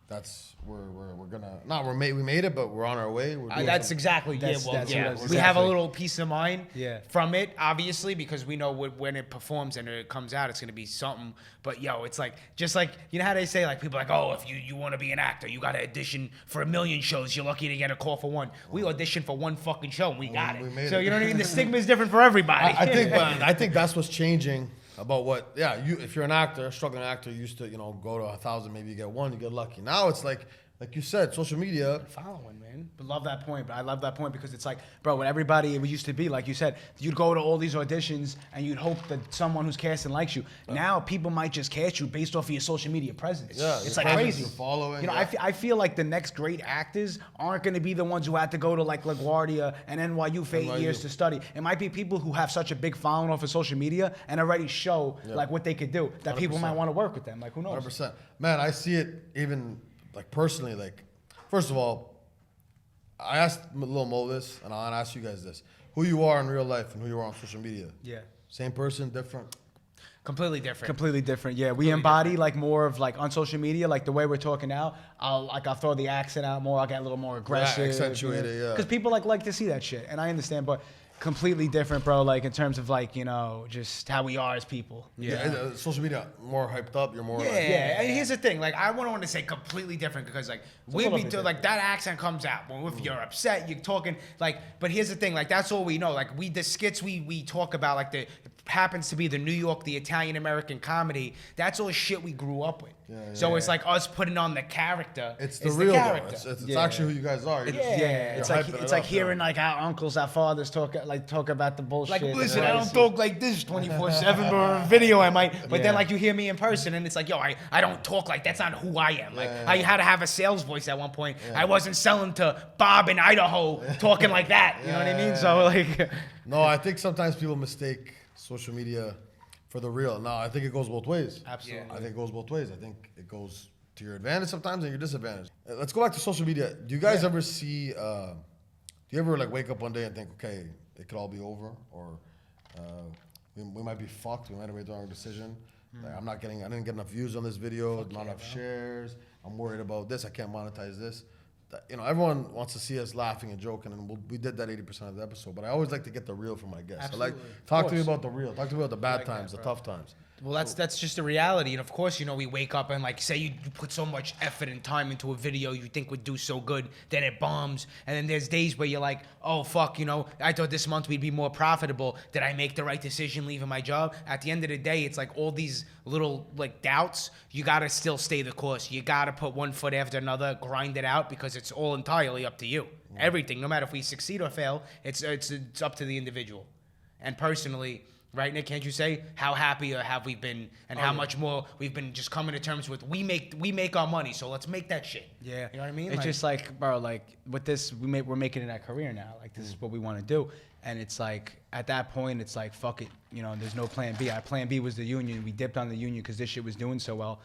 [SPEAKER 3] that's we're gonna we made it, but we're on our way. We're doing
[SPEAKER 2] That's
[SPEAKER 3] something.
[SPEAKER 2] exactly
[SPEAKER 1] That's-
[SPEAKER 2] yeah. Well,
[SPEAKER 1] that's
[SPEAKER 2] yeah.
[SPEAKER 1] what-
[SPEAKER 2] We have a
[SPEAKER 1] exactly.
[SPEAKER 2] little peace of mind
[SPEAKER 1] Yeah.
[SPEAKER 2] from it, obviously, because we know when it performs and it comes out, it's gonna be something. But yo, it's like just like you know how they say like people are like, oh, if you want to be an actor, you got to audition for 1,000,000 shows. You're lucky to get a call for one. We auditioned for one fucking show and we got
[SPEAKER 3] we
[SPEAKER 2] it.
[SPEAKER 3] made
[SPEAKER 2] So
[SPEAKER 3] it.
[SPEAKER 2] you know what I mean? The stigma is different for everybody.
[SPEAKER 3] I think that's what's changing about what. Yeah, if you're an actor, a struggling actor, you used to go to 1,000, maybe you get one, you get lucky. Now it's like you said, social media.
[SPEAKER 2] Following, man.
[SPEAKER 1] But love that point. But I love that point because it's like, bro, when everybody it used to be, like you said, you'd go to all these auditions and you'd hope that someone who's casting likes you. Now people might just cast you based off of your social media presence.
[SPEAKER 3] Yeah,
[SPEAKER 1] it's
[SPEAKER 3] your
[SPEAKER 1] like
[SPEAKER 3] presence,
[SPEAKER 1] crazy.
[SPEAKER 3] your following,
[SPEAKER 1] You know,
[SPEAKER 3] yeah.
[SPEAKER 1] I feel like the next great actors aren't going to be the ones who had to go to like LaGuardia and NYU for 8 years to study. It might be people who have such a big following off of social media and already show like what they could do that people might
[SPEAKER 3] 100%.
[SPEAKER 1] want to work with them. Like who knows?
[SPEAKER 3] 100%. Man, I see it even like personally. Like, first of all, I asked Lil Mo this, and I'll ask you guys this: who you are in real life and who you are on social media.
[SPEAKER 1] Yeah.
[SPEAKER 3] Same person, different.
[SPEAKER 2] Completely different.
[SPEAKER 1] Completely different. Yeah, we embody like more of like on social media, like the way we're talking now. I'll throw the accent out more. I'll get a little more aggressive.
[SPEAKER 3] accentuate it, yeah.
[SPEAKER 1] Because people like to see that shit, and I understand, but completely different, bro. Like in terms of like just how we are as people.
[SPEAKER 3] Social media more hyped up. You're more.
[SPEAKER 2] Yeah,
[SPEAKER 3] Like,
[SPEAKER 2] and here's the thing. Like, I wouldn't want to say completely different because, like,
[SPEAKER 1] little bit
[SPEAKER 2] like that accent comes out. When if you're upset, you're talking like. But here's the thing. Like, that's all we know. Like, the skits we talk about, like the happens to be the New York, the Italian American comedy. That's all shit we grew up with. So it's like us putting on the character.
[SPEAKER 3] It's the
[SPEAKER 2] is
[SPEAKER 3] real.
[SPEAKER 2] character.
[SPEAKER 3] Though. It's actually who you guys are.
[SPEAKER 1] It's like hearing like our uncles, our fathers talk about the bullshit.
[SPEAKER 2] Like, listen,
[SPEAKER 1] and
[SPEAKER 2] I don't talk like this 24/7, but on video I might. But then,
[SPEAKER 1] Yeah.
[SPEAKER 2] like, you hear me in person, and it's like, yo, I don't talk like that's not who I am. Like, I had to have a sales voice at one point. I wasn't selling to Bob in Idaho talking like that. You know what I mean? So, like,
[SPEAKER 3] No, I think sometimes people mistake social media for the real. No, I think it goes both ways.
[SPEAKER 1] Absolutely.
[SPEAKER 3] I think it goes both ways. I think it goes to your advantage sometimes and your disadvantage. Let's go back to social media. Do you guys ever see? Do you ever like wake up one day and think, okay, it could all be over, or we might be fucked. We might have made the wrong decision. Like, I didn't get enough views on this video, not enough shares. I'm worried about this. I can't monetize this. Everyone wants to see us laughing and joking, and we did that 80% of the episode. But I always like to get the real from my guests.
[SPEAKER 2] Absolutely.
[SPEAKER 3] Talk to me about the real. Talk to me about the bad times, the tough times.
[SPEAKER 2] well, that's just a reality. And of course, we wake up and like, say you put so much effort and time into a video you think would do so good, then it bombs. And then there's days where you're like, oh fuck, I thought this month we'd be more profitable. Did I make the right decision leaving my job? At the end of the day, it's like all these little like doubts. You gotta still stay the course. You gotta put one foot after another, grind it out, because it's all entirely up to you. Everything, no matter if we succeed or fail, it's up to the individual. And personally, right, Nick? Can't you say how happy have we been, and how much more we've been just coming to terms with? We make our money, so let's make that shit.
[SPEAKER 1] Yeah,
[SPEAKER 2] you know what I mean.
[SPEAKER 1] It's just like, bro, like with this, we're making it a career now. Like this is what we want to do, and it's like at that point, it's like fuck it. There's no plan B. Our plan B was the union. We dipped on the union because this shit was doing so well.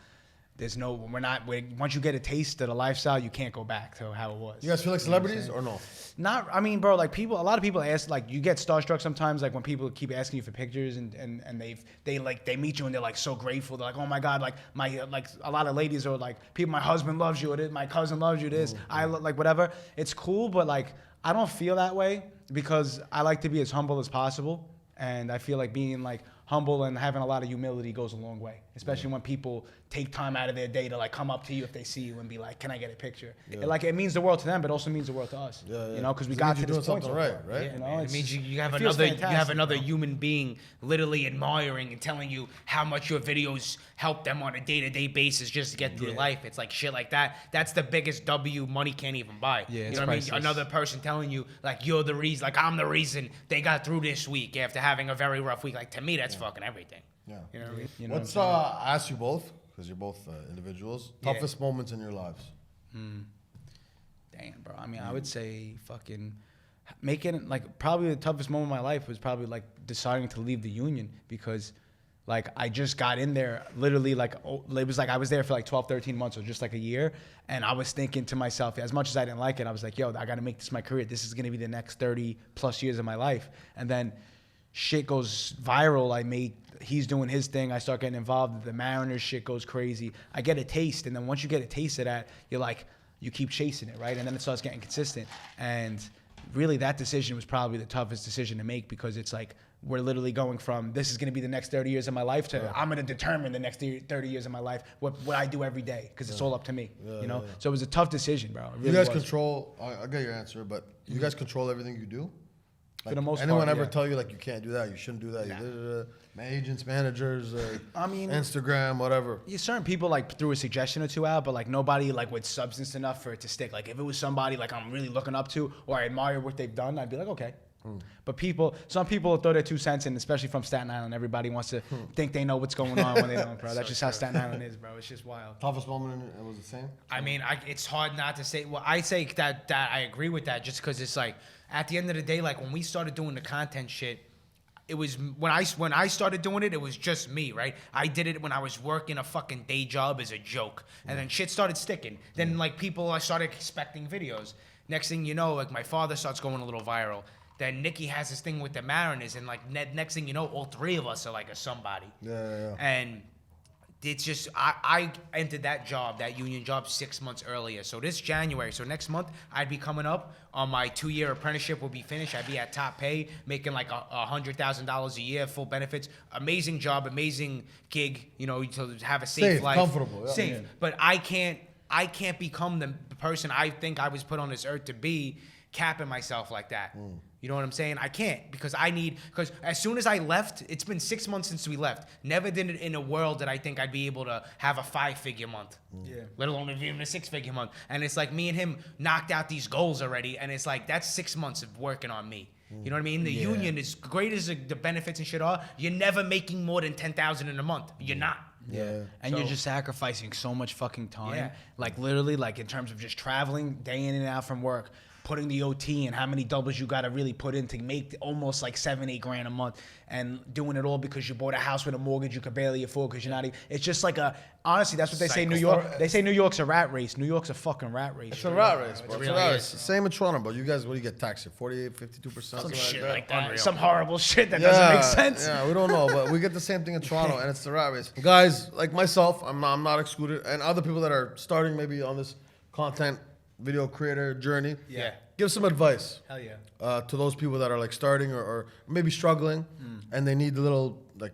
[SPEAKER 1] Once you get a taste of the lifestyle, you can't go back to how it was.
[SPEAKER 3] You guys feel like celebrities or no?
[SPEAKER 1] Not, I mean, bro, like a lot of people ask, like you get starstruck sometimes, like when people keep asking you for pictures and they meet you and they're like so grateful. They're like, oh my God, like a lot of ladies are like, my husband loves you, or this, my cousin loves you, this, I like whatever. It's cool, but like, I don't feel that way because I like to be as humble as possible. And I feel like being like humble and having a lot of humility goes a long way, especially when people take time out of their day to like come up to you if they see you and be like, "Can I get a picture?" It means the world to them, but also means the world to us. Because we got to this point.
[SPEAKER 3] Right?
[SPEAKER 2] It means you have
[SPEAKER 1] fantastic,
[SPEAKER 2] another human being literally admiring and telling you how much your videos help them on a day-to-day basis just to get through life. It's like shit like that. That's the biggest W money can't even buy.
[SPEAKER 1] Yeah,
[SPEAKER 2] you know what I mean? Another person telling you like you're the reason, like I'm the reason they got through this week after having a very rough week. Like to me, that's fucking everything.
[SPEAKER 3] Yeah.
[SPEAKER 2] You know what I mean?
[SPEAKER 1] You know
[SPEAKER 3] What's
[SPEAKER 1] what I'm saying?
[SPEAKER 3] I ask you both because you're both individuals. Toughest moments in your lives.
[SPEAKER 1] Damn, bro. I mean, I would say fucking making like probably the toughest moment of my life was probably like deciding to leave the union because like I just got in there literally like it was like I was there for like 12, 13 months or just like a year. And I was thinking to myself, as much as I didn't like it, I was like, yo, I got to make this my career. This is going to be the next 30 plus years of my life. And then shit goes viral. He's doing his thing. I start getting involved. The Mariners shit goes crazy. I get a taste, and then once you get a taste of that, you're like, you keep chasing it, right? And then it starts getting consistent. And really, that decision was probably the toughest decision to make, because it's like, we're literally going from this is going to be the next 30 years of my life to I'm going to determine the next 30 years of my life, what I do every day, because it's all up to me, you know? So it was a tough decision, bro. It really
[SPEAKER 3] You guys
[SPEAKER 1] was.
[SPEAKER 3] control, I get your answer, but you guys control everything you do?
[SPEAKER 1] For the most part,
[SPEAKER 3] anyone ever
[SPEAKER 1] yeah.
[SPEAKER 3] tell you, like, you can't do that, you shouldn't do that? My agents, managers,
[SPEAKER 1] I mean,
[SPEAKER 3] Instagram, whatever.
[SPEAKER 1] Yeah, certain people like threw a suggestion or two out, but like nobody like with substance enough for it to stick. Like if it was somebody like I'm really looking up to or I admire what they've done, I'd be like, okay. But some people throw their 2 cents in, especially from Staten Island. Everybody wants to think they know what's going on when they don't, bro. That's just how Staten Island is, bro. It's just wild.
[SPEAKER 3] Toughest moment, it was the same?
[SPEAKER 2] I mean, it's hard not to say. Well, I say that I agree with that, just because it's like at the end of the day, like when we started doing the content shit, it was when I started doing it, it was just me, right? I did it when I was working a fucking day job as a joke, and then shit started sticking. Then like I started expecting videos. Next thing you know, like my father starts going a little viral. Then Nicky has this thing with the Mariners, and like next thing you know, all 3 of us are like a somebody.
[SPEAKER 3] Yeah.
[SPEAKER 2] And it's just I entered that union job 6 months earlier. So this January, so next month, I'd be coming up on my 2-year apprenticeship will be finished. I'd be at top pay, making like $100,000 a year, full benefits. Amazing job, amazing gig. You know, to have a safe life,
[SPEAKER 3] comfortable, yeah.
[SPEAKER 2] safe. But I can't become the person I think I was put on this earth to be, capping myself like that. You know what I'm saying? I can't, because as soon as I left, it's been 6 months since we left. Never did it in a world that I think I'd be able to have a 5-figure month.
[SPEAKER 1] Yeah.
[SPEAKER 2] Let alone even a 6-figure month. And it's like me and him knocked out these goals already, and it's like that's 6 months of working on me. You know what I mean? The union, as great as the benefits and shit are, you're never making more than $10,000 in a month. You're not.
[SPEAKER 1] Yeah. And you're just sacrificing so much fucking time.
[SPEAKER 2] Yeah.
[SPEAKER 1] Like literally, like in terms of just traveling day in and out from work, putting the OT and how many doubles you got to really put in to make almost like $7-8 grand a month, and doing it all because you bought a house with a mortgage you could barely afford because you're not even, it's just like honestly, that's what they say in New York. They say New York's a rat race. New York's a fucking rat race.
[SPEAKER 3] It's a rat race, bro.
[SPEAKER 2] It
[SPEAKER 3] It's a
[SPEAKER 2] really
[SPEAKER 3] rat
[SPEAKER 2] is.
[SPEAKER 3] race. Same in Toronto, but you guys, what do you get taxed here? 48, 52%?
[SPEAKER 1] Some shit
[SPEAKER 3] that?
[SPEAKER 1] like that.
[SPEAKER 2] Unreal.
[SPEAKER 1] Some horrible shit that doesn't make sense.
[SPEAKER 3] Yeah, we don't know, but we get the same thing in Toronto, and it's the rat race. Guys, like myself, I'm not excluded, and other people that are starting maybe on this content video creator journey.
[SPEAKER 2] Yeah.
[SPEAKER 3] Give some advice.
[SPEAKER 1] Hell yeah.
[SPEAKER 3] To those people that are like starting or maybe struggling, and they need a little like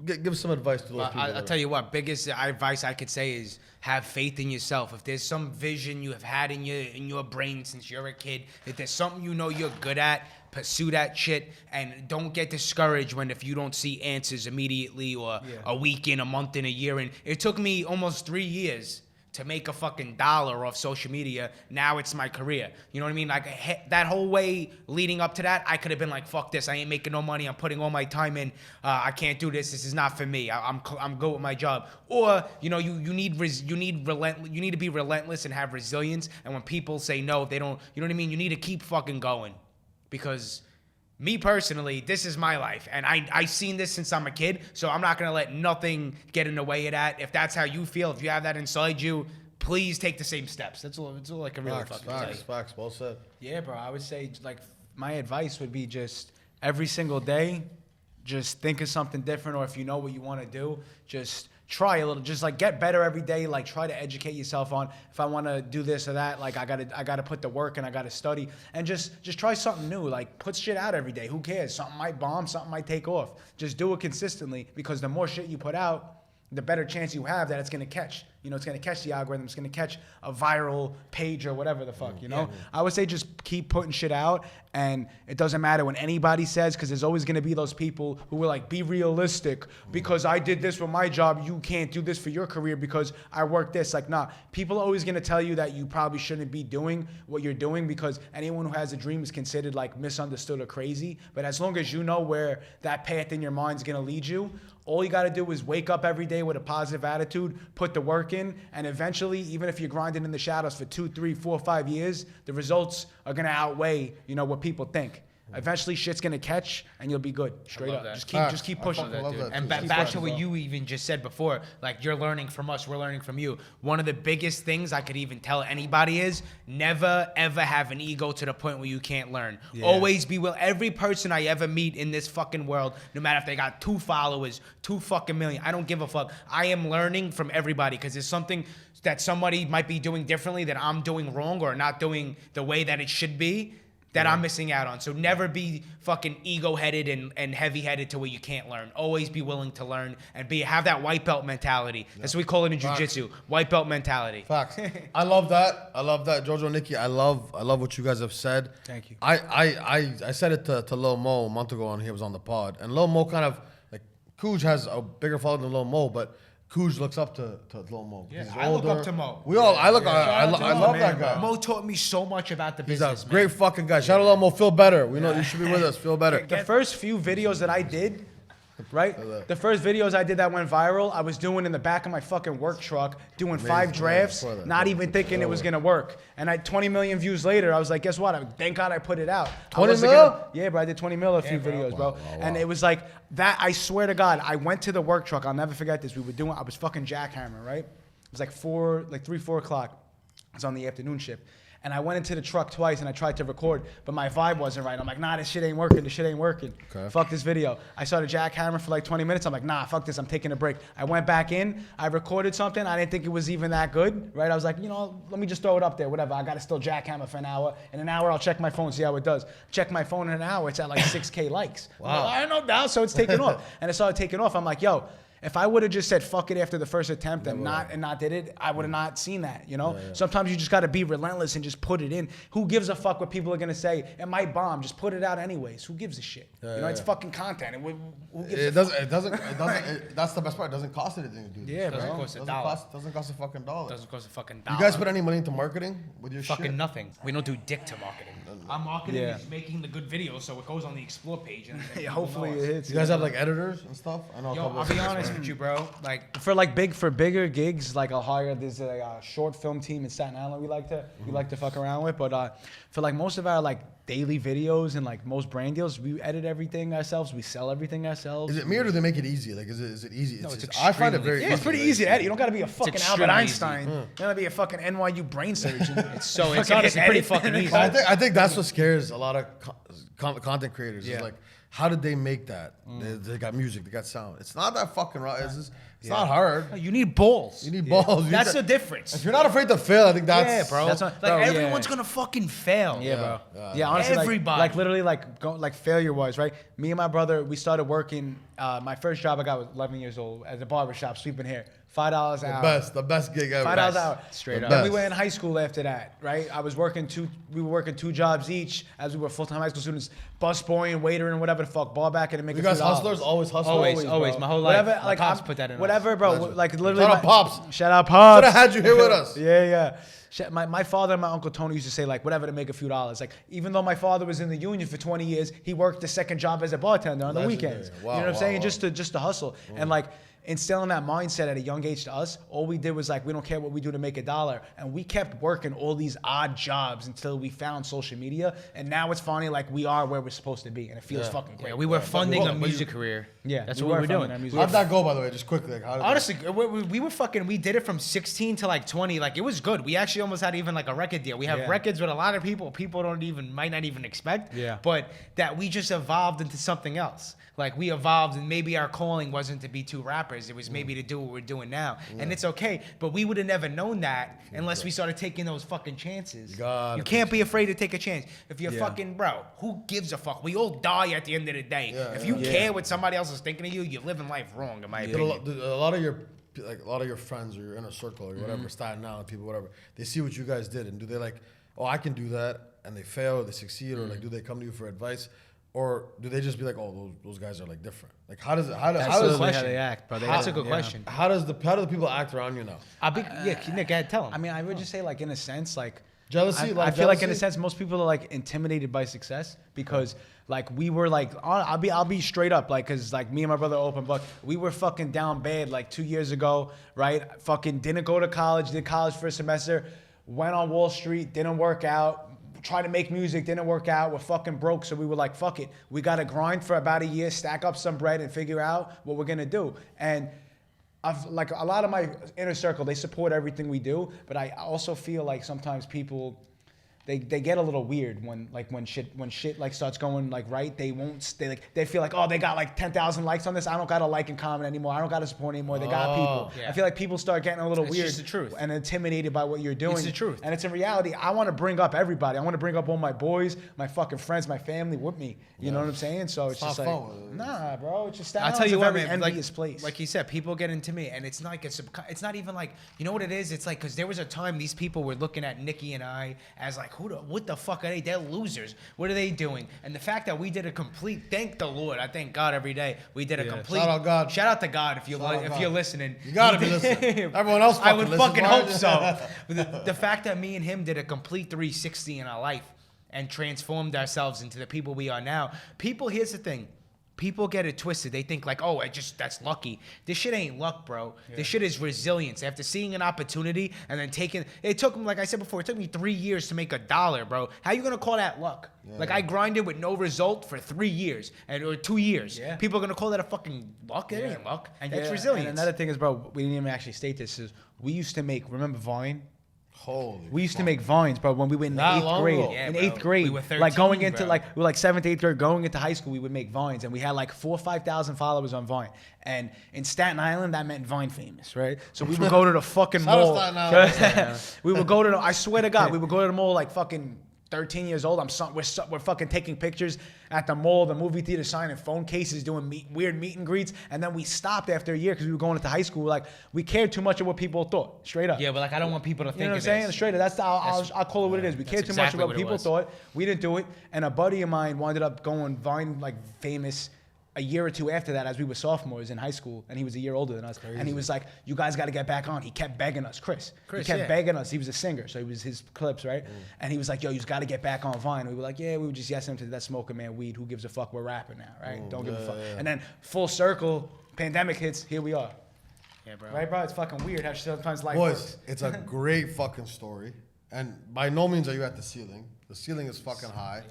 [SPEAKER 3] give some advice to those people.
[SPEAKER 2] I'll tell you what, biggest advice I could say is have faith in yourself. If there's some vision you have had in your brain since you're a kid, if there's something you know you're good at, pursue that shit, and don't get discouraged if you don't see answers immediately or a week in, a month in, a year in. It took me almost 3 years to make a fucking dollar off social media. Now it's my career. You know what I mean? Like that whole way leading up to that, I could have been like, fuck this. I ain't making no money. I'm putting all my time in. I can't do this. This is not for me. I'm good with my job. Or, you know, you need to be relentless and have resilience. And when people say no, they don't, you know what I mean? You need to keep fucking going, because me personally, this is my life, and I've seen this since I'm a kid, so I'm not going to let nothing get in the way of that. If that's how you feel, if you have that inside you, please take the same steps. That's all I can really fucking tell you.
[SPEAKER 3] Facts, well said.
[SPEAKER 1] Yeah, bro. I would say, like, my advice would be just every single day, just think of something different, or if you know what you want to do, just try a little, just like get better every day. Like try to educate yourself on, if I want to do this or that, like I gotta put the work and I gotta study, and just try something new. Like put shit out every day. Who cares? Something might bomb, something might take off. Just do it consistently, because the more shit you put out, the better chance you have that it's gonna catch. You know, it's gonna catch the algorithm. It's gonna catch a viral page or whatever the fuck. You know, I would say just keep putting shit out, and it doesn't matter when anybody says, because there's always gonna be those people who will like, be realistic, because I did this with my job. You can't do this for your career because I worked this. Like, nah, people are always gonna tell you that you probably shouldn't be doing what you're doing, because anyone who has a dream is considered like misunderstood or crazy. But as long as you know where that path in your mind is gonna lead you, all you got to do is wake up every day with a positive attitude, put the work in, and eventually, even if you're grinding in the shadows for 2, 3, 4, 5 years, the results are going to outweigh, you know, what people think. Eventually, shit's gonna catch, and you'll be good. Straight
[SPEAKER 2] love
[SPEAKER 1] up.
[SPEAKER 2] that.
[SPEAKER 1] Just keep pushing.
[SPEAKER 3] fucking love that,
[SPEAKER 2] And
[SPEAKER 3] too.
[SPEAKER 2] back to what you even just said before, like you're learning from us, we're learning from you. One of the biggest things I could even tell anybody is never ever have an ego to the point where you can't learn.
[SPEAKER 1] Yeah.
[SPEAKER 2] Always be will. Every person I ever meet in this fucking world, no matter if they got 2 followers, 2 fucking million, I don't give a fuck. I am learning from everybody because there's something that somebody might be doing differently that I'm doing wrong or not doing the way that it should be. That I'm missing out on. So never be fucking ego-headed and heavy-headed to where you can't learn. Always be willing to learn and have that white belt mentality. That's what we call it in jiu-jitsu. White belt mentality.
[SPEAKER 3] Facts. I love that. Jojo, Nicky, I love what you guys have said.
[SPEAKER 1] Thank you.
[SPEAKER 3] I said it to Lil Mo a month ago when he was on the pod. And Lil Mo kind of, like, Cooj has a bigger following than Lil Mo, but Cooj looks up to Lil Mo.
[SPEAKER 2] Yeah,
[SPEAKER 3] He's
[SPEAKER 2] I look
[SPEAKER 3] older.
[SPEAKER 2] up to Mo.
[SPEAKER 3] I love
[SPEAKER 1] Man,
[SPEAKER 3] that guy.
[SPEAKER 2] Mo taught me so much about the
[SPEAKER 3] He's
[SPEAKER 2] business,
[SPEAKER 3] a
[SPEAKER 2] man.
[SPEAKER 3] great fucking guy. Shout out to Lil Mo. Feel better. We know you should be with us. Feel better.
[SPEAKER 1] The first few videos that I did, right? The first videos I did that went viral, I was doing in the back of my fucking work truck, doing 5 drafts,
[SPEAKER 3] before that.
[SPEAKER 1] not even thinking it was gonna work. And 20 million views later, I was like, guess what? Thank God I put it out.
[SPEAKER 3] 20 mil?
[SPEAKER 1] Yeah, bro, I did 20 mil a few videos, bro. And it was like that. I swear to God, I went to the work truck. I'll never forget this. I was fucking jackhammer, right? It was like 3, 4 o'clock. I was on the afternoon shift. And I went into the truck twice and I tried to record, but my vibe wasn't right. I'm like, nah, this shit ain't working.
[SPEAKER 3] Okay.
[SPEAKER 1] Fuck this video. I started jackhammer for like 20 minutes. I'm like, nah, fuck this. I'm taking a break. I went back in. I recorded something. I didn't think it was even that good, right? I was like, let me just throw it up there, whatever. I got to still jackhammer for an hour. In an hour, I'll check my phone, see how it does. Check my phone in an hour. It's at like 6K likes.
[SPEAKER 3] Wow.
[SPEAKER 1] I don't know now, so it's taking off. And it started taking off. I'm like, yo, if I would have just said fuck it after the first attempt and not did it, I would have not seen that, Sometimes you just got to be relentless and just put it in. Who gives a fuck what people are going to say? It might bomb. Just put it out anyways. Who gives a shit? It's fucking content. Who gives a fuck?
[SPEAKER 3] It doesn't. That's the best part. It doesn't cost anything to do this.
[SPEAKER 1] Yeah, bro.
[SPEAKER 2] Doesn't cost a dollar.
[SPEAKER 3] Doesn't cost a fucking dollar.
[SPEAKER 2] Doesn't cost a fucking
[SPEAKER 3] You
[SPEAKER 2] dollar.
[SPEAKER 3] guys put any money into marketing with your
[SPEAKER 2] Fucking
[SPEAKER 3] shit?
[SPEAKER 2] nothing. We don't do dick to marketing. Our marketing
[SPEAKER 1] Yeah.
[SPEAKER 2] is making the good videos, so it goes on the explore page. And
[SPEAKER 1] Yeah, hopefully it hits.
[SPEAKER 3] You guys have like editors and stuff? I know a
[SPEAKER 2] Yo,
[SPEAKER 3] couple
[SPEAKER 2] I'll
[SPEAKER 3] of
[SPEAKER 2] be
[SPEAKER 3] guys,
[SPEAKER 2] honest
[SPEAKER 3] right?
[SPEAKER 2] with you, bro. Like,
[SPEAKER 1] For bigger gigs, like I'll hire this short film team in Staten Island. We like to fuck around with, but for like most of our like daily videos and like most brand deals, we edit everything ourselves. We sell everything ourselves.
[SPEAKER 3] Is it me or do they make it easy? Like, is it easy?
[SPEAKER 2] No, it's
[SPEAKER 3] I find it
[SPEAKER 2] extremely
[SPEAKER 3] very
[SPEAKER 1] Yeah,
[SPEAKER 3] easy.
[SPEAKER 1] it's pretty easy to edit. You don't got to be a fucking Albert
[SPEAKER 2] extremely
[SPEAKER 1] Einstein.
[SPEAKER 2] easy.
[SPEAKER 1] You don't got to be a fucking NYU brain surgeon.
[SPEAKER 2] it's honestly
[SPEAKER 1] Fucking
[SPEAKER 2] pretty
[SPEAKER 1] edit.
[SPEAKER 2] fucking easy.
[SPEAKER 3] I think that's what scares a lot of content creators.
[SPEAKER 2] Yeah.
[SPEAKER 3] Is like, how did they make that? They got music, they got sound. It's not that fucking raw. It's not hard.
[SPEAKER 2] You need balls.
[SPEAKER 3] You need balls. You
[SPEAKER 2] That's
[SPEAKER 3] need
[SPEAKER 2] the difference.
[SPEAKER 3] If you're not afraid to fail, I think that's
[SPEAKER 2] Yeah, bro.
[SPEAKER 1] That's what-
[SPEAKER 2] like
[SPEAKER 1] bro, yeah.
[SPEAKER 2] everyone's gonna fucking fail.
[SPEAKER 1] Yeah, bro.
[SPEAKER 3] Yeah.
[SPEAKER 1] Yeah, honestly,
[SPEAKER 2] Everybody.
[SPEAKER 1] like literally, like failure-wise, right? Me and my brother, we started working. My first job I got was 11 years old at a barbershop, sweeping hair. $5 an hour.
[SPEAKER 3] the best gig ever.
[SPEAKER 1] $5 an hour.
[SPEAKER 2] Straight up.
[SPEAKER 1] Then we went in high school after that, right? We were working 2 jobs each as we were full-time high school students, bus boy and waiter and whatever the fuck, bar back and make
[SPEAKER 3] You
[SPEAKER 1] a
[SPEAKER 3] guys
[SPEAKER 1] few dollars.
[SPEAKER 3] hustlers, always hustlers.
[SPEAKER 2] Always.
[SPEAKER 1] bro.
[SPEAKER 2] My whole life.
[SPEAKER 1] Whatever,
[SPEAKER 2] My
[SPEAKER 1] like
[SPEAKER 2] pops
[SPEAKER 1] I'm-
[SPEAKER 2] put that in us.
[SPEAKER 1] whatever, bro.
[SPEAKER 3] Legend.
[SPEAKER 1] Like literally.
[SPEAKER 3] Shout out Pops.
[SPEAKER 1] Shout out Pops.
[SPEAKER 3] Should have had you here with us.
[SPEAKER 1] Yeah. My father and my uncle Tony used to say like whatever to make a few dollars. Like even though my father was in the union for 20 years, he worked the second job as a bartender on the
[SPEAKER 3] Legendary.
[SPEAKER 1] weekends.
[SPEAKER 3] Wow,
[SPEAKER 1] you know what I'm
[SPEAKER 3] wow,
[SPEAKER 1] saying?
[SPEAKER 3] wow.
[SPEAKER 1] Just to hustle. And like instilling that mindset at a young age to us, all we did was like, we don't care what we do to make a dollar. And we kept working all these odd jobs until we found social media. And now it's finally like we are where we're supposed to be. And it feels fucking great.
[SPEAKER 2] Yeah, we were funding
[SPEAKER 3] but
[SPEAKER 2] a
[SPEAKER 3] you-
[SPEAKER 2] music career.
[SPEAKER 1] Yeah,
[SPEAKER 2] that's
[SPEAKER 1] we
[SPEAKER 2] what we were
[SPEAKER 1] funding
[SPEAKER 2] doing.
[SPEAKER 1] our music.
[SPEAKER 3] How'd that go, by the way? Just quickly. Like, how did
[SPEAKER 2] Honestly, we did it from 16 to like 20. Like it was good. We actually almost had even like a record deal. We have
[SPEAKER 1] Yeah.
[SPEAKER 2] records with a lot of people might not even expect.
[SPEAKER 1] Yeah.
[SPEAKER 2] But that we just evolved into something else. Like we evolved and maybe our calling wasn't to be 2 rappers. It was maybe to do what we're doing now. And it's okay. But we would have never known that unless we started taking those fucking chances.
[SPEAKER 3] God,
[SPEAKER 2] You can't be afraid to take a chance. If you're
[SPEAKER 1] Yeah.
[SPEAKER 2] fucking, bro, who gives a fuck? We all die at the end of the day.
[SPEAKER 3] Yeah,
[SPEAKER 2] If you
[SPEAKER 1] yeah.
[SPEAKER 2] care what somebody else is thinking of you, you're living life wrong, in my
[SPEAKER 3] Did
[SPEAKER 2] opinion.
[SPEAKER 3] a lot of your friends or your inner circle or whatever, Staten Island people, whatever, they see what you guys did and do they like, oh, I can do that, and they fail or they succeed, or like do they come to you for advice, or do they just be like, oh, those guys are like different? Like how does
[SPEAKER 2] That's
[SPEAKER 3] how
[SPEAKER 2] the
[SPEAKER 3] does
[SPEAKER 2] question.
[SPEAKER 1] how they act, bro.
[SPEAKER 2] That's a good question.
[SPEAKER 3] how do the people act around you now?
[SPEAKER 2] Nick, go ahead, tell him.
[SPEAKER 1] I mean, I would just say like in a sense, like
[SPEAKER 3] Jealousy,
[SPEAKER 1] I feel like in a
[SPEAKER 3] jealousy?
[SPEAKER 1] sense, most people are like intimidated by success because like we were like, I'll be straight up, like, cause like me and my brother open book, we were fucking down bad like 2 years ago, right? Fucking didn't go to college, did college for a semester, went on Wall Street, didn't work out. tried to make music, didn't work out. We're fucking broke, so we were like, fuck it. We got to grind for about a year, stack up some bread, and figure out what we're gonna do. And like a lot of my inner circle, they support everything we do, but I also feel like sometimes people. They get a little weird when shit like starts going like right. They feel like, oh, they got like 10,000 likes on this. I don't got to like and comment anymore. I don't got to support anymore. They got people.
[SPEAKER 2] Yeah.
[SPEAKER 1] I feel like people start getting a little
[SPEAKER 2] It's
[SPEAKER 1] weird
[SPEAKER 2] just the truth.
[SPEAKER 1] and intimidated by what you're doing.
[SPEAKER 2] It's the truth.
[SPEAKER 1] And it's in reality. I want to bring up everybody. I want to bring up all my boys, my fucking friends, my family with me. You know what I'm saying? So it's just
[SPEAKER 3] not
[SPEAKER 1] like,
[SPEAKER 3] fun.
[SPEAKER 1] nah, bro. It's just
[SPEAKER 2] I'll tell you what, man.
[SPEAKER 1] envious place.
[SPEAKER 2] Like you said, people get into me, and it's not like it's not even like, you know what it is? It's like, because there was a time these people were looking at Nicky and I as like, what the fuck are they? They're losers. What are they doing? And the fact that we did a complete, thank the Lord, I thank God every day, we did a complete.
[SPEAKER 3] Shout out God.
[SPEAKER 2] Shout out to God if you're listening.
[SPEAKER 3] You gotta be listening. Everyone else
[SPEAKER 2] I would fucking hope
[SPEAKER 3] right?
[SPEAKER 2] so. The fact that me and him did a complete 360 in our life and transformed ourselves into the people we are now. Here's the thing. People get it twisted. They think like, oh, that's lucky. This shit ain't luck, bro. Yeah. This shit is resilience. After seeing an opportunity and then it took them, like I said before, it took me 3 years to make $1, bro. How you gonna call that luck? Yeah. Like I grinded with no result for 3 years or 2 years. Yeah. People are gonna call that a fucking luck? It ain't luck. And that's resilience.
[SPEAKER 1] And another thing is, bro, we didn't even actually state this, is we used to make, remember Vine?
[SPEAKER 3] We
[SPEAKER 1] used to make vines, bro, when we were in
[SPEAKER 3] Not
[SPEAKER 1] eighth
[SPEAKER 3] long
[SPEAKER 1] grade.
[SPEAKER 3] ago.
[SPEAKER 1] In
[SPEAKER 2] Yeah, bro.
[SPEAKER 1] eighth grade,
[SPEAKER 2] We were 13,
[SPEAKER 1] like going into
[SPEAKER 2] bro.
[SPEAKER 1] we were like 7th, 8th grade, going into high school, we would make vines, and we had like 4,000 or 5,000 followers on Vine. And in Staten Island, that meant Vine famous, right? So we would go to the fucking
[SPEAKER 3] Shout out
[SPEAKER 1] mall.
[SPEAKER 3] Staten Island.
[SPEAKER 1] We would go to I swear to God, we would go to the mall like fucking 13 years old. We're fucking taking pictures at the mall, the movie theater, signing phone cases, doing weird meet and greets, and then we stopped after a year because we were going into high school. Like we cared too much of what people thought. Straight up.
[SPEAKER 2] Yeah, but like I don't want people to think
[SPEAKER 1] You know what I'm
[SPEAKER 2] of
[SPEAKER 1] saying?
[SPEAKER 2] this.
[SPEAKER 1] Straight up. I'll call it what it is. We cared too much
[SPEAKER 2] exactly
[SPEAKER 1] about
[SPEAKER 2] what
[SPEAKER 1] what
[SPEAKER 2] it
[SPEAKER 1] people
[SPEAKER 2] was.
[SPEAKER 1] thought. We didn't do it, and a buddy of mine wound up going Vine like famous a year or two after that, as we were sophomores in high school, and he was a year older than us. And he was like, "You guys got to get back on." He kept begging us, Chris. He kept begging us. He was a singer, so he was his clips, right? And he was like, "Yo, you just got to get back on Vine." We were like, "Yeah." We were just yesing him to that smoking man weed. Who gives a fuck? We're rapping now, right? Don't give a fuck. And then full circle, pandemic hits. Here we are.
[SPEAKER 2] Yeah, bro.
[SPEAKER 1] Right, bro? It's fucking weird how sometimes life
[SPEAKER 3] Boys,
[SPEAKER 1] works.
[SPEAKER 3] it's a great fucking story. And by no means are you at the ceiling. The ceiling is fucking high.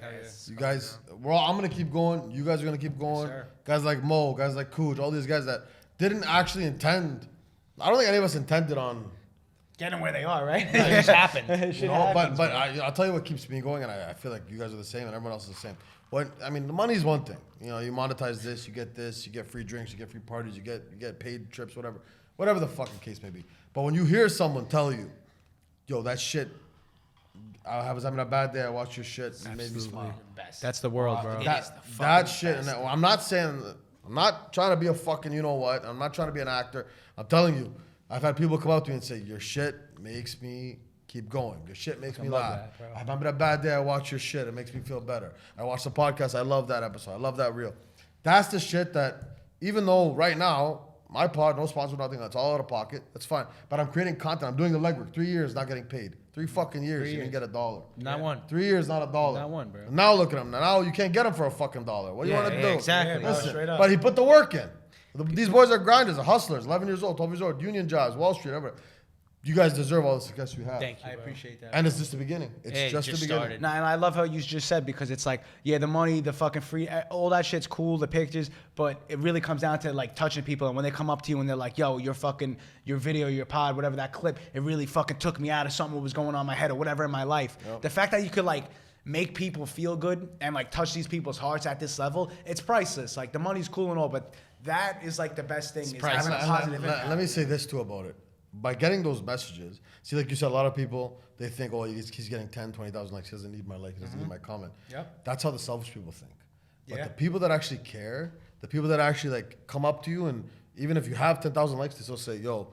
[SPEAKER 3] You guys, I'm gonna keep going. You guys are gonna keep going.
[SPEAKER 1] Yes, sir.
[SPEAKER 3] Guys like Mo, guys like Cooch, all these guys that didn't actually intend. I don't think any of us intended on.
[SPEAKER 1] Getting where they are, right?
[SPEAKER 2] It just happened.
[SPEAKER 1] Shit
[SPEAKER 3] No,
[SPEAKER 1] happens,
[SPEAKER 3] but I'll tell you what keeps me going, and I feel like you guys are the same, and everyone else is the same. The money's one thing. You know, you monetize this, you get free drinks, you get free parties, you get paid trips, whatever the fucking case may be. But when you hear someone tell you, "Yo, that shit, I was having a bad day. I watched your shit. It made me smile."
[SPEAKER 2] Best.
[SPEAKER 1] That's the world, bro.
[SPEAKER 3] That shit, and I'm not trying to be a fucking you know what. I'm not trying to be an actor. I'm telling you, I've had people come up to me and say, "Your shit makes me keep going. Your shit makes me laugh.
[SPEAKER 1] that, bro.
[SPEAKER 3] I'm having a bad day. I watch your shit. It makes me feel better. I watch the podcast. I love that episode. I love that reel." That's the shit that, even though right now my pod, no sponsor, nothing, that's all out of pocket. That's fine. But I'm creating content. I'm doing the legwork. 3 years not getting paid. 3 fucking years, you didn't get $1.
[SPEAKER 2] Not one.
[SPEAKER 3] 3 years, not $1.
[SPEAKER 2] Not one, bro.
[SPEAKER 3] And now look at him. Now you can't get him for a fucking $1. What do you want to do?
[SPEAKER 2] Exactly.
[SPEAKER 1] Yeah,
[SPEAKER 3] Listen,
[SPEAKER 1] straight up.
[SPEAKER 3] but he put the work in. These boys are grinders, they're hustlers, 11 years old, 12 years old, union jobs, Wall Street, everywhere. You guys deserve all the success you have.
[SPEAKER 2] Thank you.
[SPEAKER 1] I
[SPEAKER 2] bro.
[SPEAKER 1] appreciate that.
[SPEAKER 3] And it's just the beginning. It's
[SPEAKER 2] Hey,
[SPEAKER 3] just the
[SPEAKER 2] just
[SPEAKER 3] beginning.
[SPEAKER 2] started.
[SPEAKER 1] Nah, and I love how you just said, because it's like, yeah, the money, the fucking free, all that shit's cool, the pictures, but it really comes down to like touching people. And when they come up to you and they're like, "Yo, your video, your pod, whatever, that clip, it really fucking took me out of something that was going on in my head or whatever in my life."
[SPEAKER 3] Yep.
[SPEAKER 1] The fact that you could like make people feel good and like touch these people's hearts at this level, it's priceless. Like the money's cool and all, but that is like the best thing, is having a positive impact.
[SPEAKER 3] Let me say this too about it. By getting those messages, see, like you said, a lot of people, they think, "Oh, he's getting 10, 20,000 likes. He doesn't need my like. He doesn't need my comment."
[SPEAKER 1] Yep.
[SPEAKER 3] That's how the selfish people think. But
[SPEAKER 1] Yeah.
[SPEAKER 3] the people that actually care, the people that actually like come up to you, and even if you have 10,000 likes, they still say, "Yo,